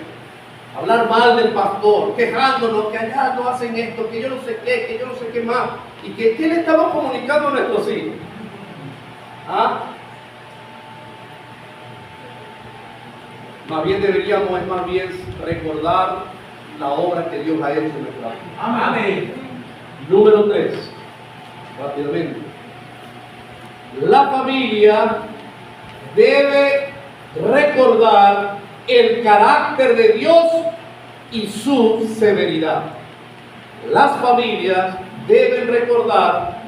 Hablar mal del pastor, quejándonos que allá no hacen esto, que yo no sé qué, que yo no sé qué más. ¿Y qué le estamos comunicando a nuestros hijos? ¿Ah? Más bien deberíamos recordar la obra que Dios ha hecho en nuestra vida. Amén. Número 3, rápidamente. La familia debe recordar el carácter de Dios y su severidad. Las familias deben recordar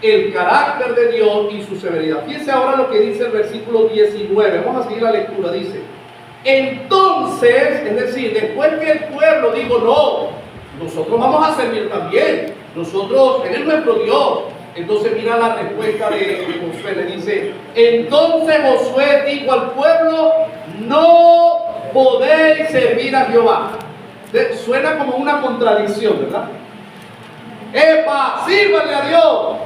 el carácter de Dios y su severidad. Fíjense ahora lo que dice el versículo 19. Vamos a seguir la lectura. Dice: entonces, es decir, después que el pueblo dijo, no, nosotros vamos a servir también, nosotros, Él es nuestro Dios. Entonces mira la respuesta de Josué, le dice: entonces Josué dijo al pueblo, no podéis servir a Jehová. Suena como una contradicción, ¿verdad? ¡Epa! ¡Sírvanle a Dios!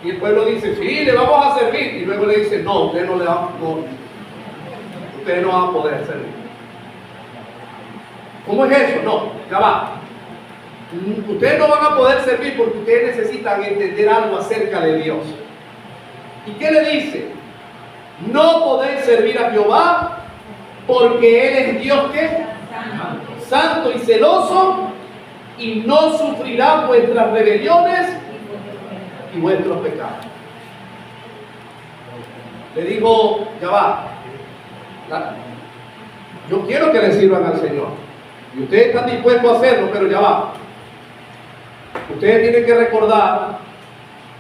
Y el pueblo dice, sí, le vamos a servir. Y luego le dice, no, ustedes no van a poder servir. ¿Cómo es eso? No, ya va. Ustedes no van a poder servir porque ustedes necesitan entender algo acerca de Dios. ¿Y qué le dice? No podéis servir a Jehová porque Él es Dios ¿qué? Santo y celoso, y no sufrirá vuestras rebeliones y vuestros pecados. Le dijo, ya va, yo quiero que le sirvan al Señor y ustedes están dispuestos a hacerlo, pero ya va. Ustedes tienen que recordar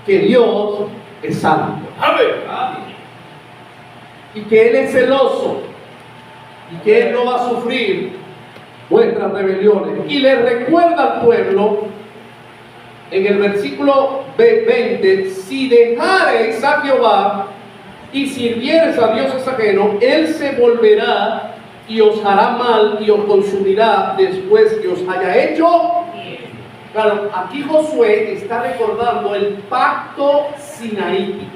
que Dios es santo. Amén. Y que Él es celoso y que Él no va a sufrir vuestras rebeliones. Y le recuerda al pueblo en el versículo 20: si dejareis a Jehová y sirvieres a dioses ajenos, Él se volverá y os hará mal y os consumirá después que os haya hecho. Claro, aquí Josué está recordando el pacto sinaítico.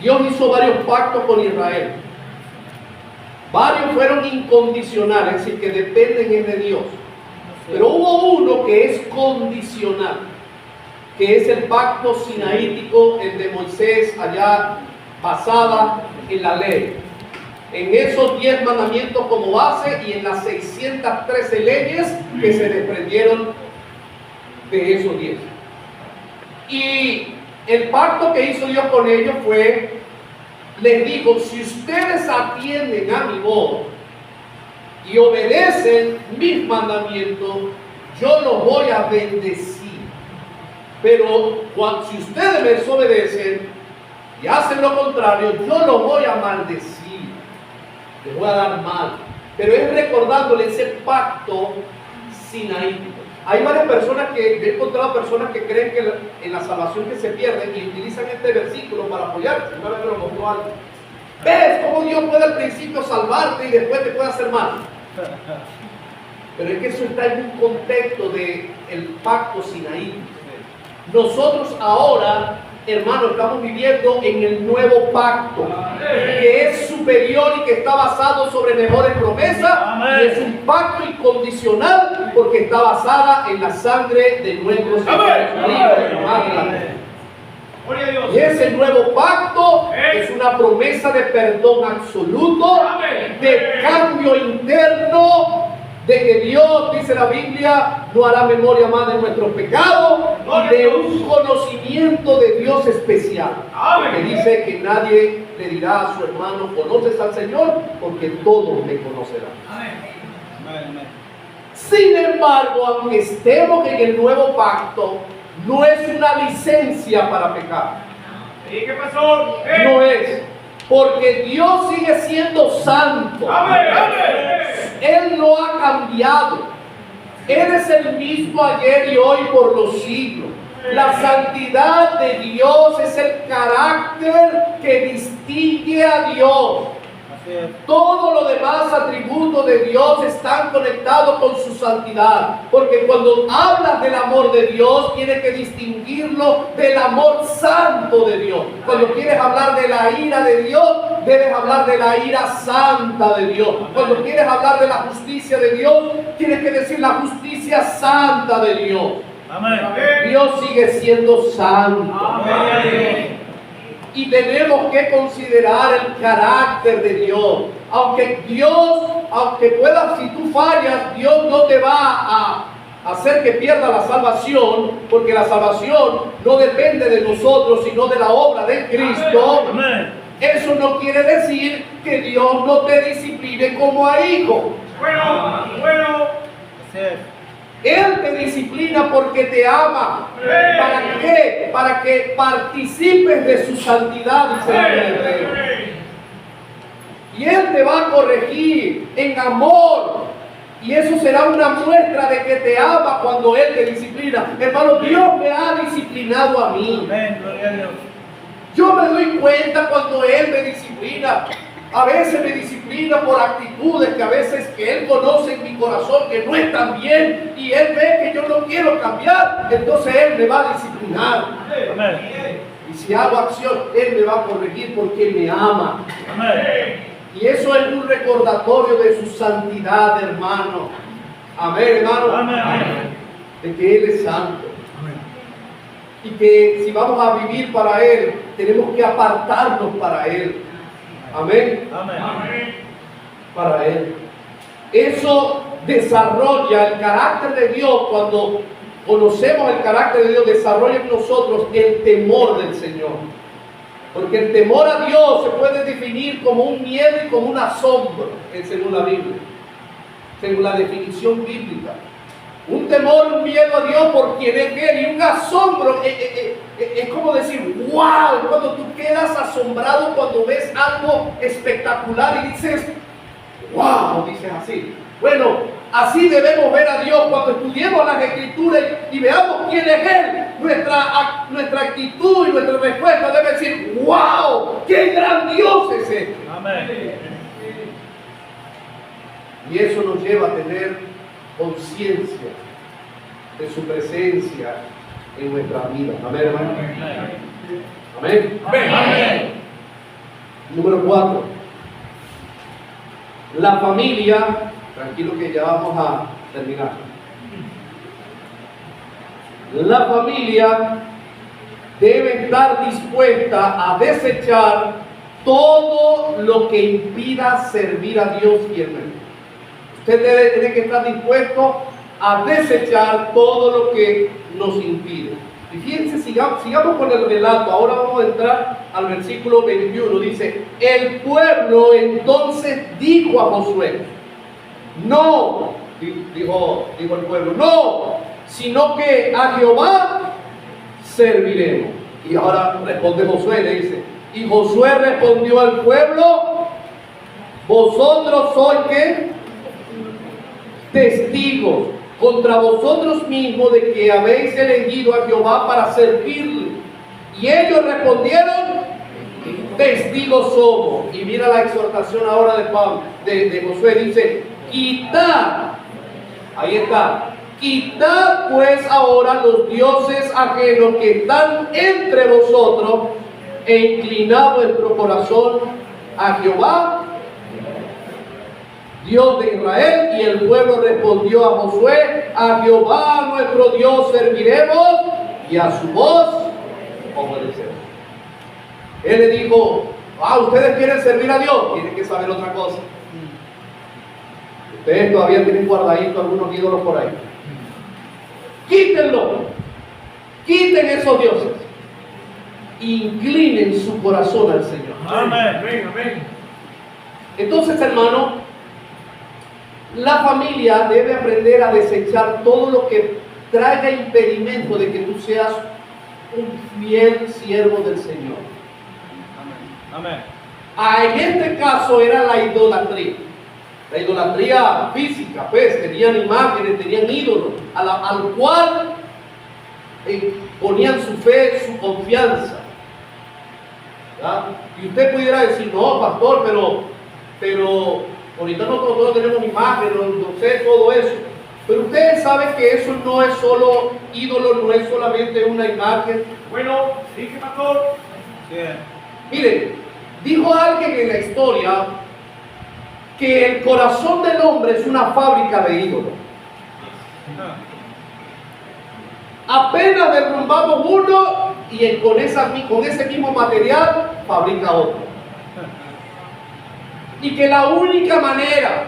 Dios hizo varios pactos con Israel. Varios fueron incondicionales, es decir, que dependen de Dios. Pero hubo uno que es condicional, que es el pacto sinaítico, el de Moisés, allá basada en la ley. En esos 10 mandamientos como base y en las 613 leyes que se desprendieron de esos 10. Y el pacto que hizo Dios con ellos fue, les dijo, si ustedes atienden a mi voz y obedecen mis mandamientos, yo los voy a bendecir. Pero si ustedes me desobedecen y hacen lo contrario, yo los voy a maldecir. Les voy a dar mal. Pero es recordándole ese pacto sinaítico. Hay varias personas que, yo he encontrado personas que creen que en la salvación que se pierde y utilizan este versículo para apoyarse. Una vez me lo mostró algo. ¿Ves cómo Dios puede al principio salvarte y después te puede hacer mal? Pero es que eso está en un contexto del pacto sinaítico. Nosotros ahora, hermanos, estamos viviendo en el nuevo pacto, que es superior y que está basado sobre mejores promesas. Y es un pacto incondicional porque está basada en la sangre de nuestro Señor Jesucristo. Y ese nuevo pacto es una promesa de perdón absoluto, de cambio interno, de que Dios, dice la Biblia, no hará memoria más de nuestros pecados, y de un conocimiento de Dios especial, que dice que nadie le dirá a su hermano, conoces al Señor, porque todos me conocerán. Sin embargo, aunque estemos en el nuevo pacto, no es una licencia para pecar. ¿Y qué pasó? No es. Porque Dios sigue siendo santo. Él no ha cambiado. Él es el mismo ayer y hoy por los siglos. La santidad de Dios es el carácter que distingue a Dios. Todos los demás atributos de Dios están conectados con su santidad. Porque cuando hablas del amor de Dios, tienes que distinguirlo del amor santo de Dios. Cuando quieres hablar de la ira de Dios, debes hablar de la ira santa de Dios. Cuando quieres hablar de la justicia de Dios, tienes que decir la justicia santa de Dios. Amén. Dios sigue siendo santo. Amén. Y tenemos que considerar el carácter de Dios. Aunque puedas, si tú fallas, Dios no te va a hacer que pierda la salvación, porque la salvación no depende de nosotros, sino de la obra de Cristo. Amén. Eso no quiere decir que Dios no te discipline como a hijo. Bueno. Así es. Él te disciplina porque te ama. ¿Para qué? Para que participes de su santidad, dice la Biblia. Y Él te va a corregir en amor. Y eso será una muestra de que te ama cuando Él te disciplina. Hermano, Dios me ha disciplinado a mí. Amén. Gloria a Dios. Yo me doy cuenta cuando Él me disciplina. A veces me disciplina por actitudes que a veces que Él conoce en mi corazón que no están bien y Él ve que yo no quiero cambiar, entonces Él me va a disciplinar. Amén. Y si hago acción, Él me va a corregir porque me ama. Amén. Y eso es un recordatorio de su santidad, hermano. Amén, hermano. Amén. De que Él es santo. Y que si vamos a vivir para Él, tenemos que apartarnos para Él. Amén. Amén. Para Él. Eso desarrolla el carácter de Dios. Cuando conocemos el carácter de Dios, desarrolla en nosotros el temor del Señor. Porque el temor a Dios se puede definir como un miedo y como un asombro, según la Biblia, según la definición bíblica. Un temor, un miedo a Dios por quien es Él, y un asombro es como decir, wow, cuando tú quedas asombrado cuando ves algo espectacular y dices, wow, dices así. Bueno, así debemos ver a Dios cuando estudiemos las Escrituras y veamos quién es Él. Nuestra actitud y nuestra respuesta debe decir, wow, qué gran Dios es este. Amén. Y eso nos lleva a tener conciencia de su presencia en nuestra vida. Amén, hermano. Amén. Amén. Número 4. La familia, tranquilo que ya vamos a terminar. La familia debe estar dispuesta a desechar todo lo que impida servir a Dios fielmente. Usted debe tener que estar dispuesto a desechar todo lo que nos impide. Y fíjense, sigamos con el relato. Ahora vamos a entrar al versículo 21. Dice, el pueblo entonces dijo a Josué, no, dijo el pueblo, no, sino que a Jehová serviremos. Y ahora responde Josué, le dice, y Josué respondió al pueblo, vosotros sois ¿qué? Testigos contra vosotros mismos de que habéis elegido a Jehová para servirle. Y ellos respondieron, testigos somos. Y mira la exhortación ahora de Josué, dice, quitad, ahí está, quitad pues ahora los dioses ajenos que están entre vosotros e inclinad vuestro corazón a Jehová, Dios de Israel. Y el pueblo respondió a Josué, a Jehová nuestro Dios serviremos y a su voz obedeceremos. Él le dijo, ustedes quieren servir a Dios, tienen que saber otra cosa. Ustedes todavía tienen guardaditos algunos ídolos por ahí. Quítenlo, quiten esos dioses, inclinen su corazón al Señor. Amén. Entonces, hermano, la familia debe aprender a desechar todo lo que traiga impedimento de que tú seas un fiel siervo del Señor. Amén. En este caso era la idolatría. La idolatría física, pues, tenían imágenes, tenían ídolos, al cual ponían su fe, su confianza. ¿Verdad? Y usted pudiera decir, no, pastor, pero ahorita nosotros no tenemos imágenes, no sé, todo eso. Pero ustedes saben que eso no es solo ídolo, no es solamente una imagen. Bueno, dije, pastor. Miren, dijo alguien en la historia que el corazón del hombre es una fábrica de ídolos. Apenas derrumbamos uno y con ese mismo material fabrica otro. Y que la única manera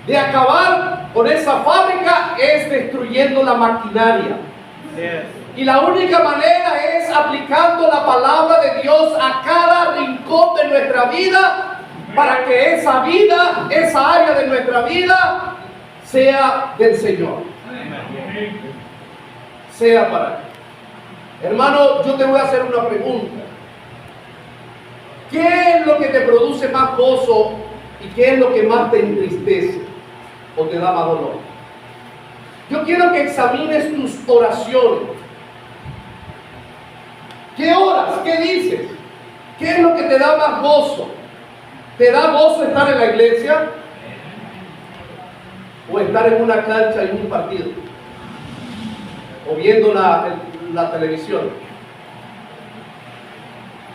de acabar con esa fábrica es destruyendo la maquinaria. Y la única manera es aplicando la palabra de Dios a cada rincón de nuestra vida, para que esa vida, esa área de nuestra vida, sea del Señor. Sea para Él. Hermano, yo te voy a hacer una pregunta. ¿Qué es lo que te produce más gozo y qué es lo que más te entristece o te da más dolor? Yo quiero que examines tus oraciones. ¿Qué oras? ¿Qué dices? ¿Qué es lo que te da más gozo? ¿Te da gozo estar en la iglesia? ¿O estar en una cancha en un partido? ¿O viendo la televisión?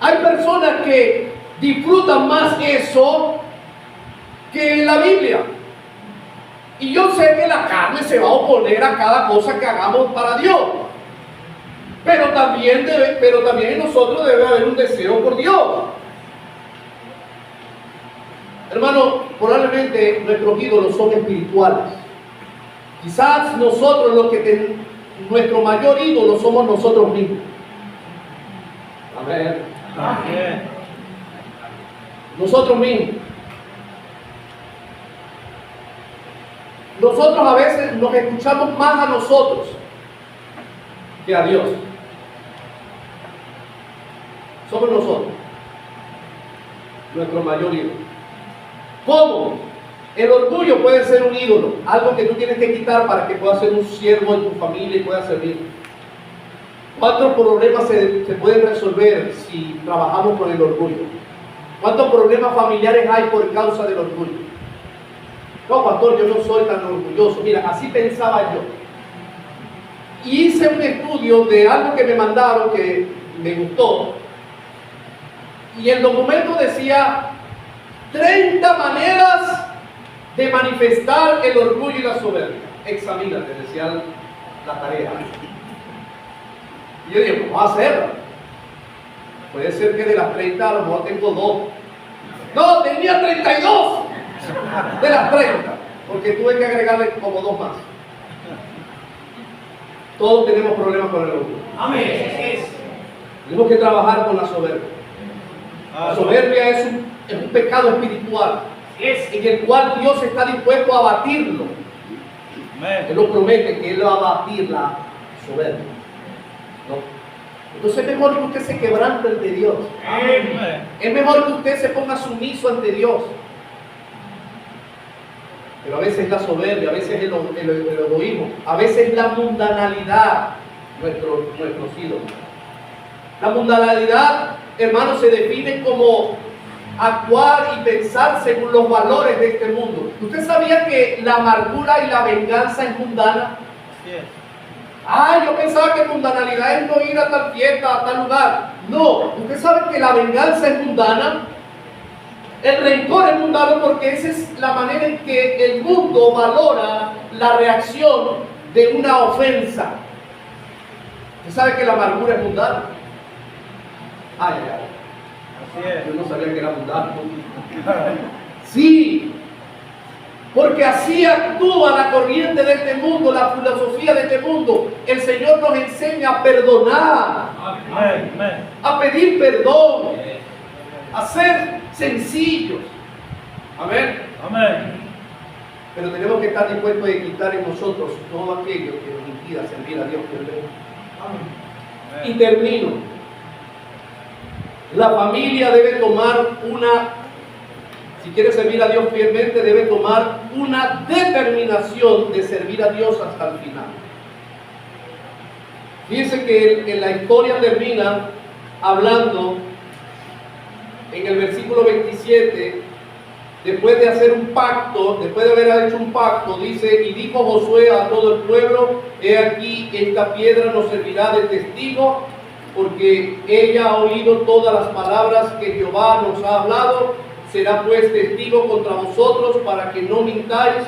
Hay personas que disfrutan más eso que la Biblia. Y yo sé que la carne se va a oponer a cada cosa que hagamos para Dios. Pero también en nosotros debe haber un deseo por Dios. Hermano, probablemente nuestros ídolos son espirituales. Quizás nosotros nuestro mayor ídolo somos nosotros mismos. Amén. Amén. Nosotros mismos. Nosotros a veces nos escuchamos más a nosotros que a Dios. Somos nosotros nuestro mayor ídolo. ¿Cómo? El orgullo puede ser un ídolo, algo que tú tienes que quitar para que puedas ser un siervo en tu familia y puedas servir. ¿Cuántos problemas se pueden resolver si trabajamos con el orgullo? ¿Cuántos problemas familiares hay por causa del orgullo? No, pastor, yo no soy tan orgulloso. Mira, así pensaba yo. Y hice un estudio de algo que me mandaron que me gustó. Y el documento decía 30 maneras de manifestar el orgullo y la soberbia. Examínate, decía la tarea. Y yo dije, vamos a hacerla. Puede ser que de las 30 a lo mejor tengo 2. No, tenía 32 de las 30, porque tuve que agregarle como 2 más. Todos tenemos problemas con el orgullo. Amén. Tenemos que trabajar con la soberbia. La soberbia es un pecado espiritual en el cual Dios está dispuesto a abatirlo. Él lo promete que Él va a abatir la soberbia. ¿No? Entonces es mejor que usted se quebrante ante Dios. Es mejor que usted se ponga sumiso ante Dios. Pero a veces la soberbia, a veces el egoísmo, a veces la mundanalidad, nuestros ídolos. La mundanalidad, hermanos, se define como actuar y pensar según los valores de este mundo. ¿Usted sabía que la amargura y la venganza es mundana? Yo pensaba que mundanalidad es no ir a tal fiesta, a tal lugar. No, usted sabe que la venganza es mundana. El rencor es mundano porque esa es la manera en que el mundo valora la reacción de una ofensa. Usted sabe que la amargura es mundana. Así es. Yo no sabía que era mundano. Sí. Porque así actúa la corriente de este mundo, la filosofía de este mundo. El Señor nos enseña a perdonar, a pedir perdón, a ser sencillos. Amén. Pero tenemos que estar dispuestos a quitar en nosotros todo aquello que nos impida servir a Dios. Y termino. La familia debe tomar si quiere servir a Dios fielmente, debe tomar una determinación de servir a Dios hasta el final. Fíjense que en la historia termina hablando en el versículo 27, después de hacer un pacto, después de haber hecho un pacto, dice, y dijo Josué a todo el pueblo, he aquí, esta piedra nos servirá de testigo, porque ella ha oído todas las palabras que Jehová nos ha hablado. Será pues testigo contra vosotros para que no mintáis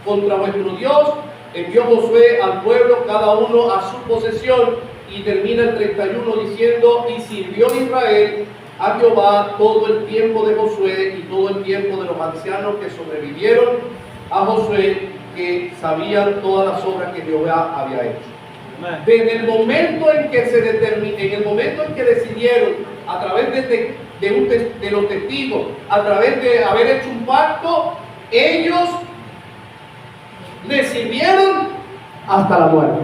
contra vuestro Dios. Envió Josué al pueblo, cada uno a su posesión, y termina el 31 diciendo, y sirvió Israel a Jehová todo el tiempo de Josué y todo el tiempo de los ancianos que sobrevivieron a Josué, que sabían todas las obras que Jehová había hecho. Desde el momento en que decidieron, a través de los testigos, a través de haber hecho un pacto, ellos le sirvieron hasta la muerte.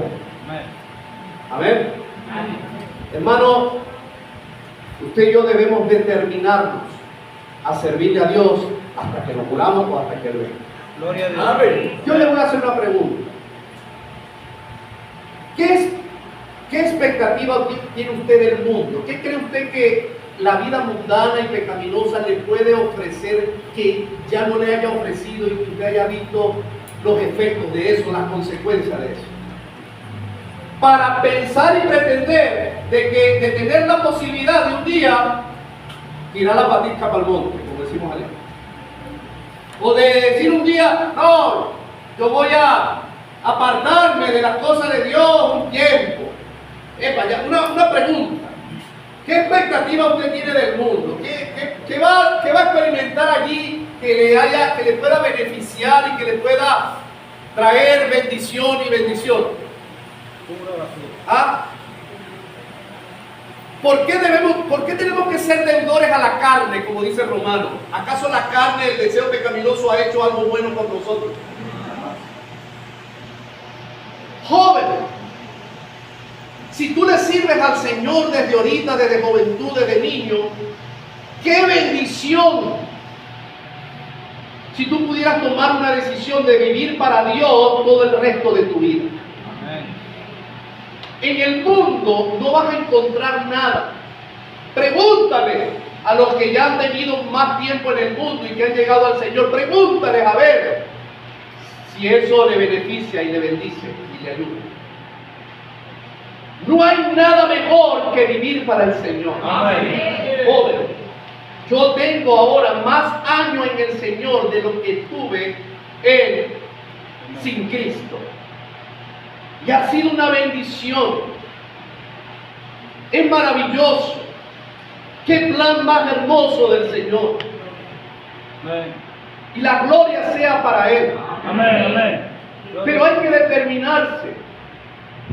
Amén. Hermano, usted y yo debemos determinarnos a servirle a Dios hasta que nos curamos o hasta que Él venga. Gloria a Dios. Amén. Yo le voy a hacer una pregunta. ¿Qué expectativa tiene usted del mundo? ¿Qué cree usted que la vida mundana y pecaminosa le puede ofrecer que ya no le haya ofrecido y que usted haya visto los efectos de eso, las consecuencias de eso? Para pensar y pretender de tener la posibilidad de un día tirar la patica para el monte, como decimos allá. O de decir un día, no, yo voy a apartarme de las cosas de Dios un tiempo. Una pregunta. ¿Qué expectativa usted tiene del mundo? ¿Qué va a experimentar allí que le pueda beneficiar y que le pueda traer bendición y bendición? ¿Por qué tenemos que ser deudores a la carne, como dice Romano? ¿Acaso la carne, el deseo pecaminoso, ha hecho algo bueno por nosotros? Joven, si tú le sirves al Señor desde ahorita, desde juventud, desde niño, ¡qué bendición! Si tú pudieras tomar una decisión de vivir para Dios todo el resto de tu vida. En el mundo no vas a encontrar nada. Pregúntale a los que ya han tenido más tiempo en el mundo y que han llegado al Señor. Pregúntales a ver si eso le beneficia y le bendice y le ayuda. No hay nada mejor que vivir para el Señor. Amén. Joven, yo tengo ahora más años en el Señor de lo que tuve sin Cristo. Y ha sido una bendición. Es maravilloso. Qué plan más hermoso del Señor. Amén. Y la gloria sea para Él. Amén. Amén. Pero hay que determinarse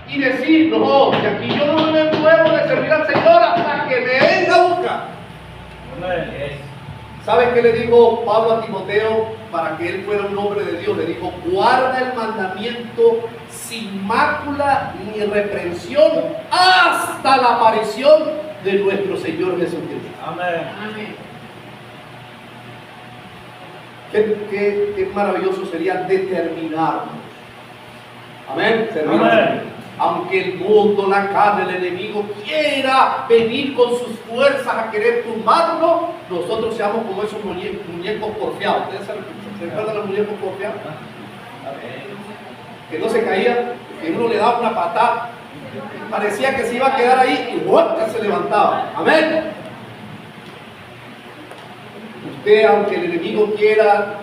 y decir, no, que aquí yo no me muevo de servir al Señor hasta que me venga a buscar. Amén. ¿Sabes qué le dijo Pablo a Timoteo para que él fuera un hombre de Dios? Le dijo, guarda el mandamiento sin mácula ni reprensión hasta la aparición de nuestro Señor Jesucristo. Amén. Qué maravilloso sería determinarnos. Amén. Servirnos. Amén. Aunque el mundo, la carne, el enemigo quiera venir con sus fuerzas a querer tumbarnos, nosotros seamos como esos muñecos porfiados. ¿Ustedes se recuerdan los muñecos porfiados? Que no se caían, que uno le daba una patada, parecía que se iba a quedar ahí y ya se levantaba. Amén. Usted, aunque el enemigo quiera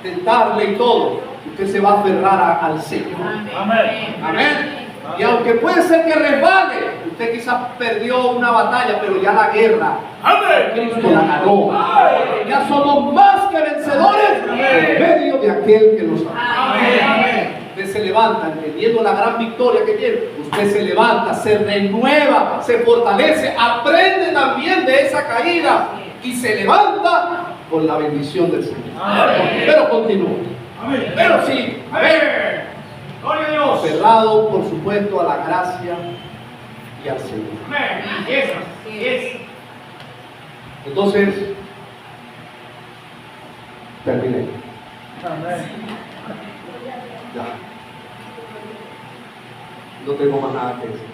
tentarle y todo, usted se va a aferrar al Señor. Amén. Amén. Y aunque puede ser que resbale, usted quizás perdió una batalla, pero ya la guerra, Cristo la ganó. Ya somos más que vencedores en medio de aquel que nos ama. Usted se levanta, entendiendo la gran victoria que tiene. Usted se levanta, se renueva, se fortalece, aprende también de esa caída y se levanta con la bendición del Señor. Pero continúa. Amén. Pero sí, Amén. Gloria a Dios. aferrado por supuesto a la gracia y al Señor. Amén. Yes. Entonces, terminé. Amén. Ya. No tengo más nada que decir.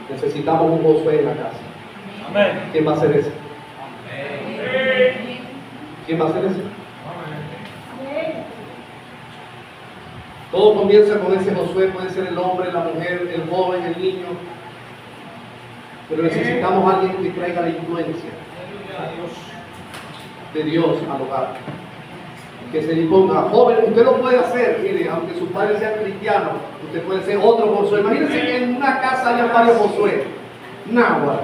Necesitamos un Josué en la casa. Amén. ¿Quién va a hacer eso? ¿Quién va a hacer eso? Todo comienza con ese Josué, puede ser el hombre, la mujer, el joven, el niño. Pero necesitamos a alguien que traiga la influencia de Dios al hogar. Que se disponga, joven, usted lo puede hacer, mire, aunque sus padres sean cristianos, usted puede ser otro Josué. Imagínense que en una casa haya varios Josué. Nada.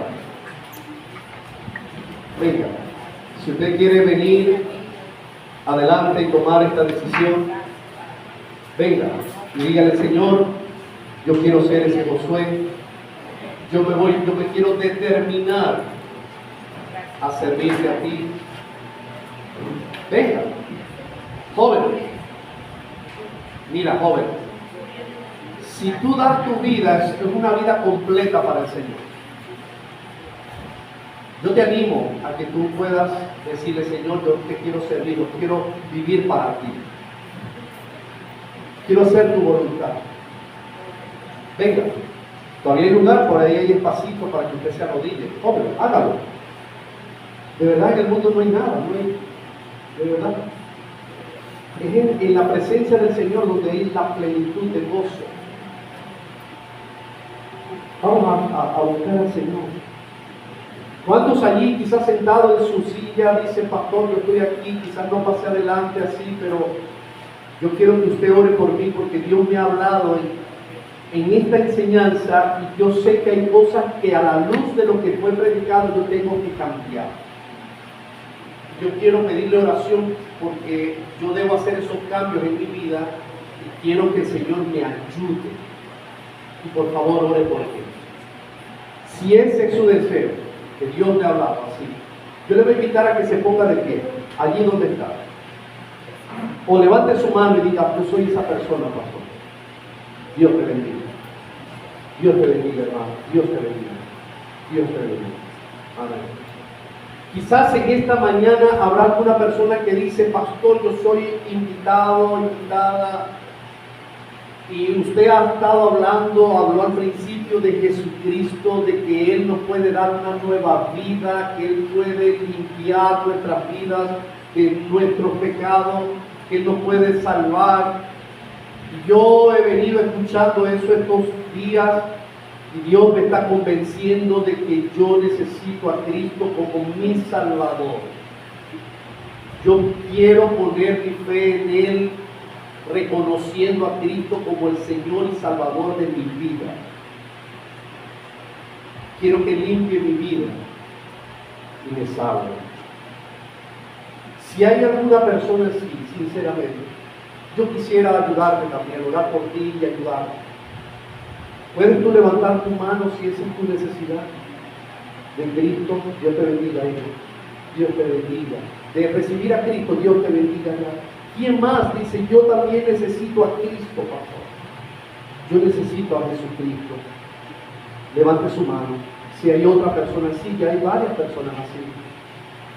Venga, si usted quiere venir adelante y tomar esta decisión, venga y dígale, Señor, yo quiero ser ese Josué. Yo me quiero determinar a servirte a ti. Venga, joven, mira, joven, si tú das tu vida, es una vida completa para el Señor. Yo te animo a que tú puedas decirle, Señor, yo te quiero servir, yo quiero vivir para ti. Quiero hacer tu voluntad. Venga, todavía hay lugar, por ahí hay espacito para que usted se arrodille. Joven, hágalo. De verdad en el mundo no hay nada, no hay, de verdad. Es en la presencia del Señor donde hay la plenitud de gozo. Vamos a buscar al Señor. ¿Cuántos allí, quizás sentados en su silla, dicen, pastor, yo estoy aquí, quizás no pase adelante así, pero yo quiero que usted ore por mí porque Dios me ha hablado en esta enseñanza y yo sé que hay cosas que a la luz de lo que fue predicado yo tengo que cambiar. Yo quiero pedirle oración porque yo debo hacer esos cambios en mi vida y quiero que el Señor me ayude. Y por favor, ore por mí. Si ese es su deseo, que Dios le ha hablado así, yo le voy a invitar a que se ponga de pie, allí donde está. O levante su mano y diga, yo soy esa persona, pastor. Dios te bendiga. Dios te bendiga, hermano. Dios te bendiga. Dios te bendiga. Amén. Quizás en esta mañana habrá alguna persona que dice, pastor, yo soy invitado, invitada, Y usted ha estado habló al principio de Jesucristo, de que Él nos puede dar una nueva vida, que Él puede limpiar nuestras vidas de nuestros pecados, que Él nos puede salvar. Yo he venido escuchando eso estos días y Dios me está convenciendo de que yo necesito a Cristo como mi Salvador. Yo quiero poner mi fe en Él, reconociendo a Cristo como el Señor y Salvador de mi vida. Quiero que limpie mi vida y me salve. Si hay alguna persona así, sinceramente, yo quisiera ayudarte también, orar por ti y ayudarte. ¿Puedes tú levantar tu mano si esa es tu necesidad? De Cristo, Dios te bendiga, hijo. Dios te bendiga. De recibir a Cristo, Dios te bendiga. ¿Quién más dice, yo también necesito a Cristo, pastor? Yo necesito a Jesucristo. Levante su mano. Si hay otra persona así, ya hay varias personas así.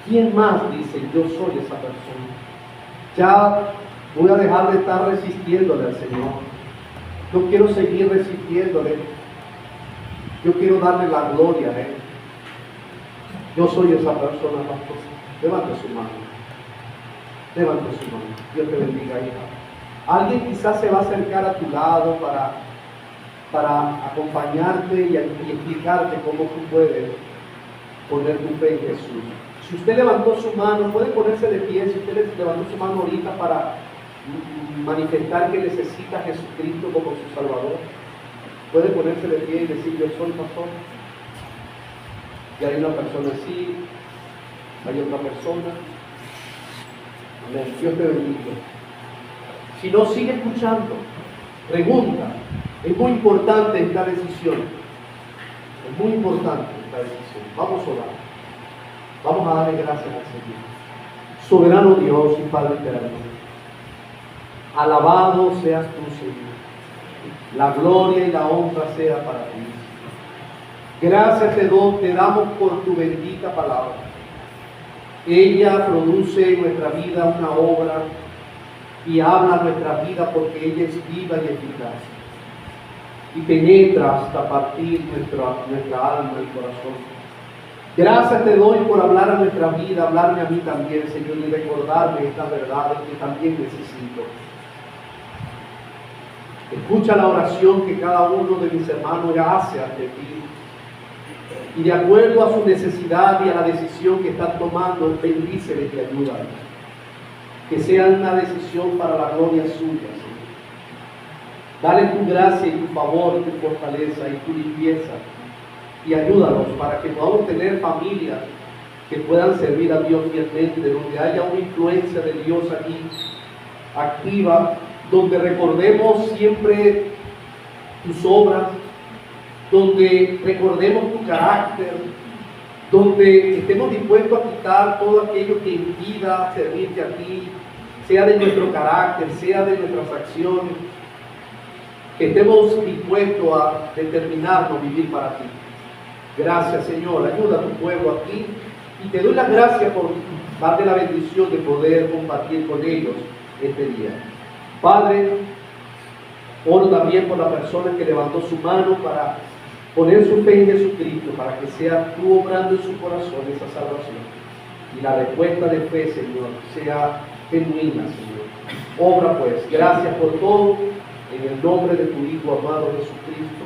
¿Quién más dice, yo soy esa persona? Ya voy a dejar de estar resistiéndole al Señor. No quiero seguir resistiéndole. Yo quiero darle la gloria a Él. Yo soy esa persona, pastor. Levante su mano. Levante su mano. Dios te bendiga, hija. Alguien quizás se va a acercar a tu lado para acompañarte y explicarte cómo tú puedes poner tu fe en Jesús. Si usted levantó su mano, puede ponerse de pie. Si usted levantó su mano ahorita para manifestar que necesita a Jesucristo como su Salvador, puede ponerse de pie y decir, yo soy pastor. Y hay una persona así, hay otra persona. Amén. Dios te bendiga. Si no, sigue escuchando. Pregunta. Es muy importante esta decisión. Es muy importante esta decisión. Vamos a orar. Vamos a darle gracias al Señor. Soberano Dios y Padre eterno, alabado seas tú, Señor. La gloria y la honra sea para ti. Gracias te damos por tu bendita palabra. Ella produce en nuestra vida una obra y habla a nuestra vida porque ella es viva y eficaz. Y penetra hasta partir nuestra alma y corazón. Gracias te doy por hablar a nuestra vida, hablarme a mí también, Señor, y recordarme estas verdades que también necesito. Escucha la oración que cada uno de mis hermanos ya hace ante ti. Y de acuerdo a su necesidad y a la decisión que están tomando, bendíceles y ayúdales. Que sea una decisión para la gloria suya, Señor. Dale tu gracia y tu favor, y tu fortaleza y tu limpieza. Y ayúdanos para que podamos tener familias que puedan servir a Dios fielmente, donde haya una influencia de Dios aquí activa, donde recordemos siempre tus obras, donde recordemos tu carácter, donde estemos dispuestos a quitar todo aquello que impida servirte a ti, sea de nuestro carácter, sea de nuestras acciones, que estemos dispuestos a determinarnos vivir para ti. Gracias, Señor, ayuda a tu pueblo aquí y te doy las gracias por darte la bendición de poder compartir con ellos este día. Padre, oro también por la persona que levantó su mano para poner su fe en Jesucristo, para que sea tú obrando en su corazón esa salvación. Y la respuesta de fe, Señor, sea genuina, Señor. Obra pues, gracias por todo, en el nombre de tu Hijo amado Jesucristo.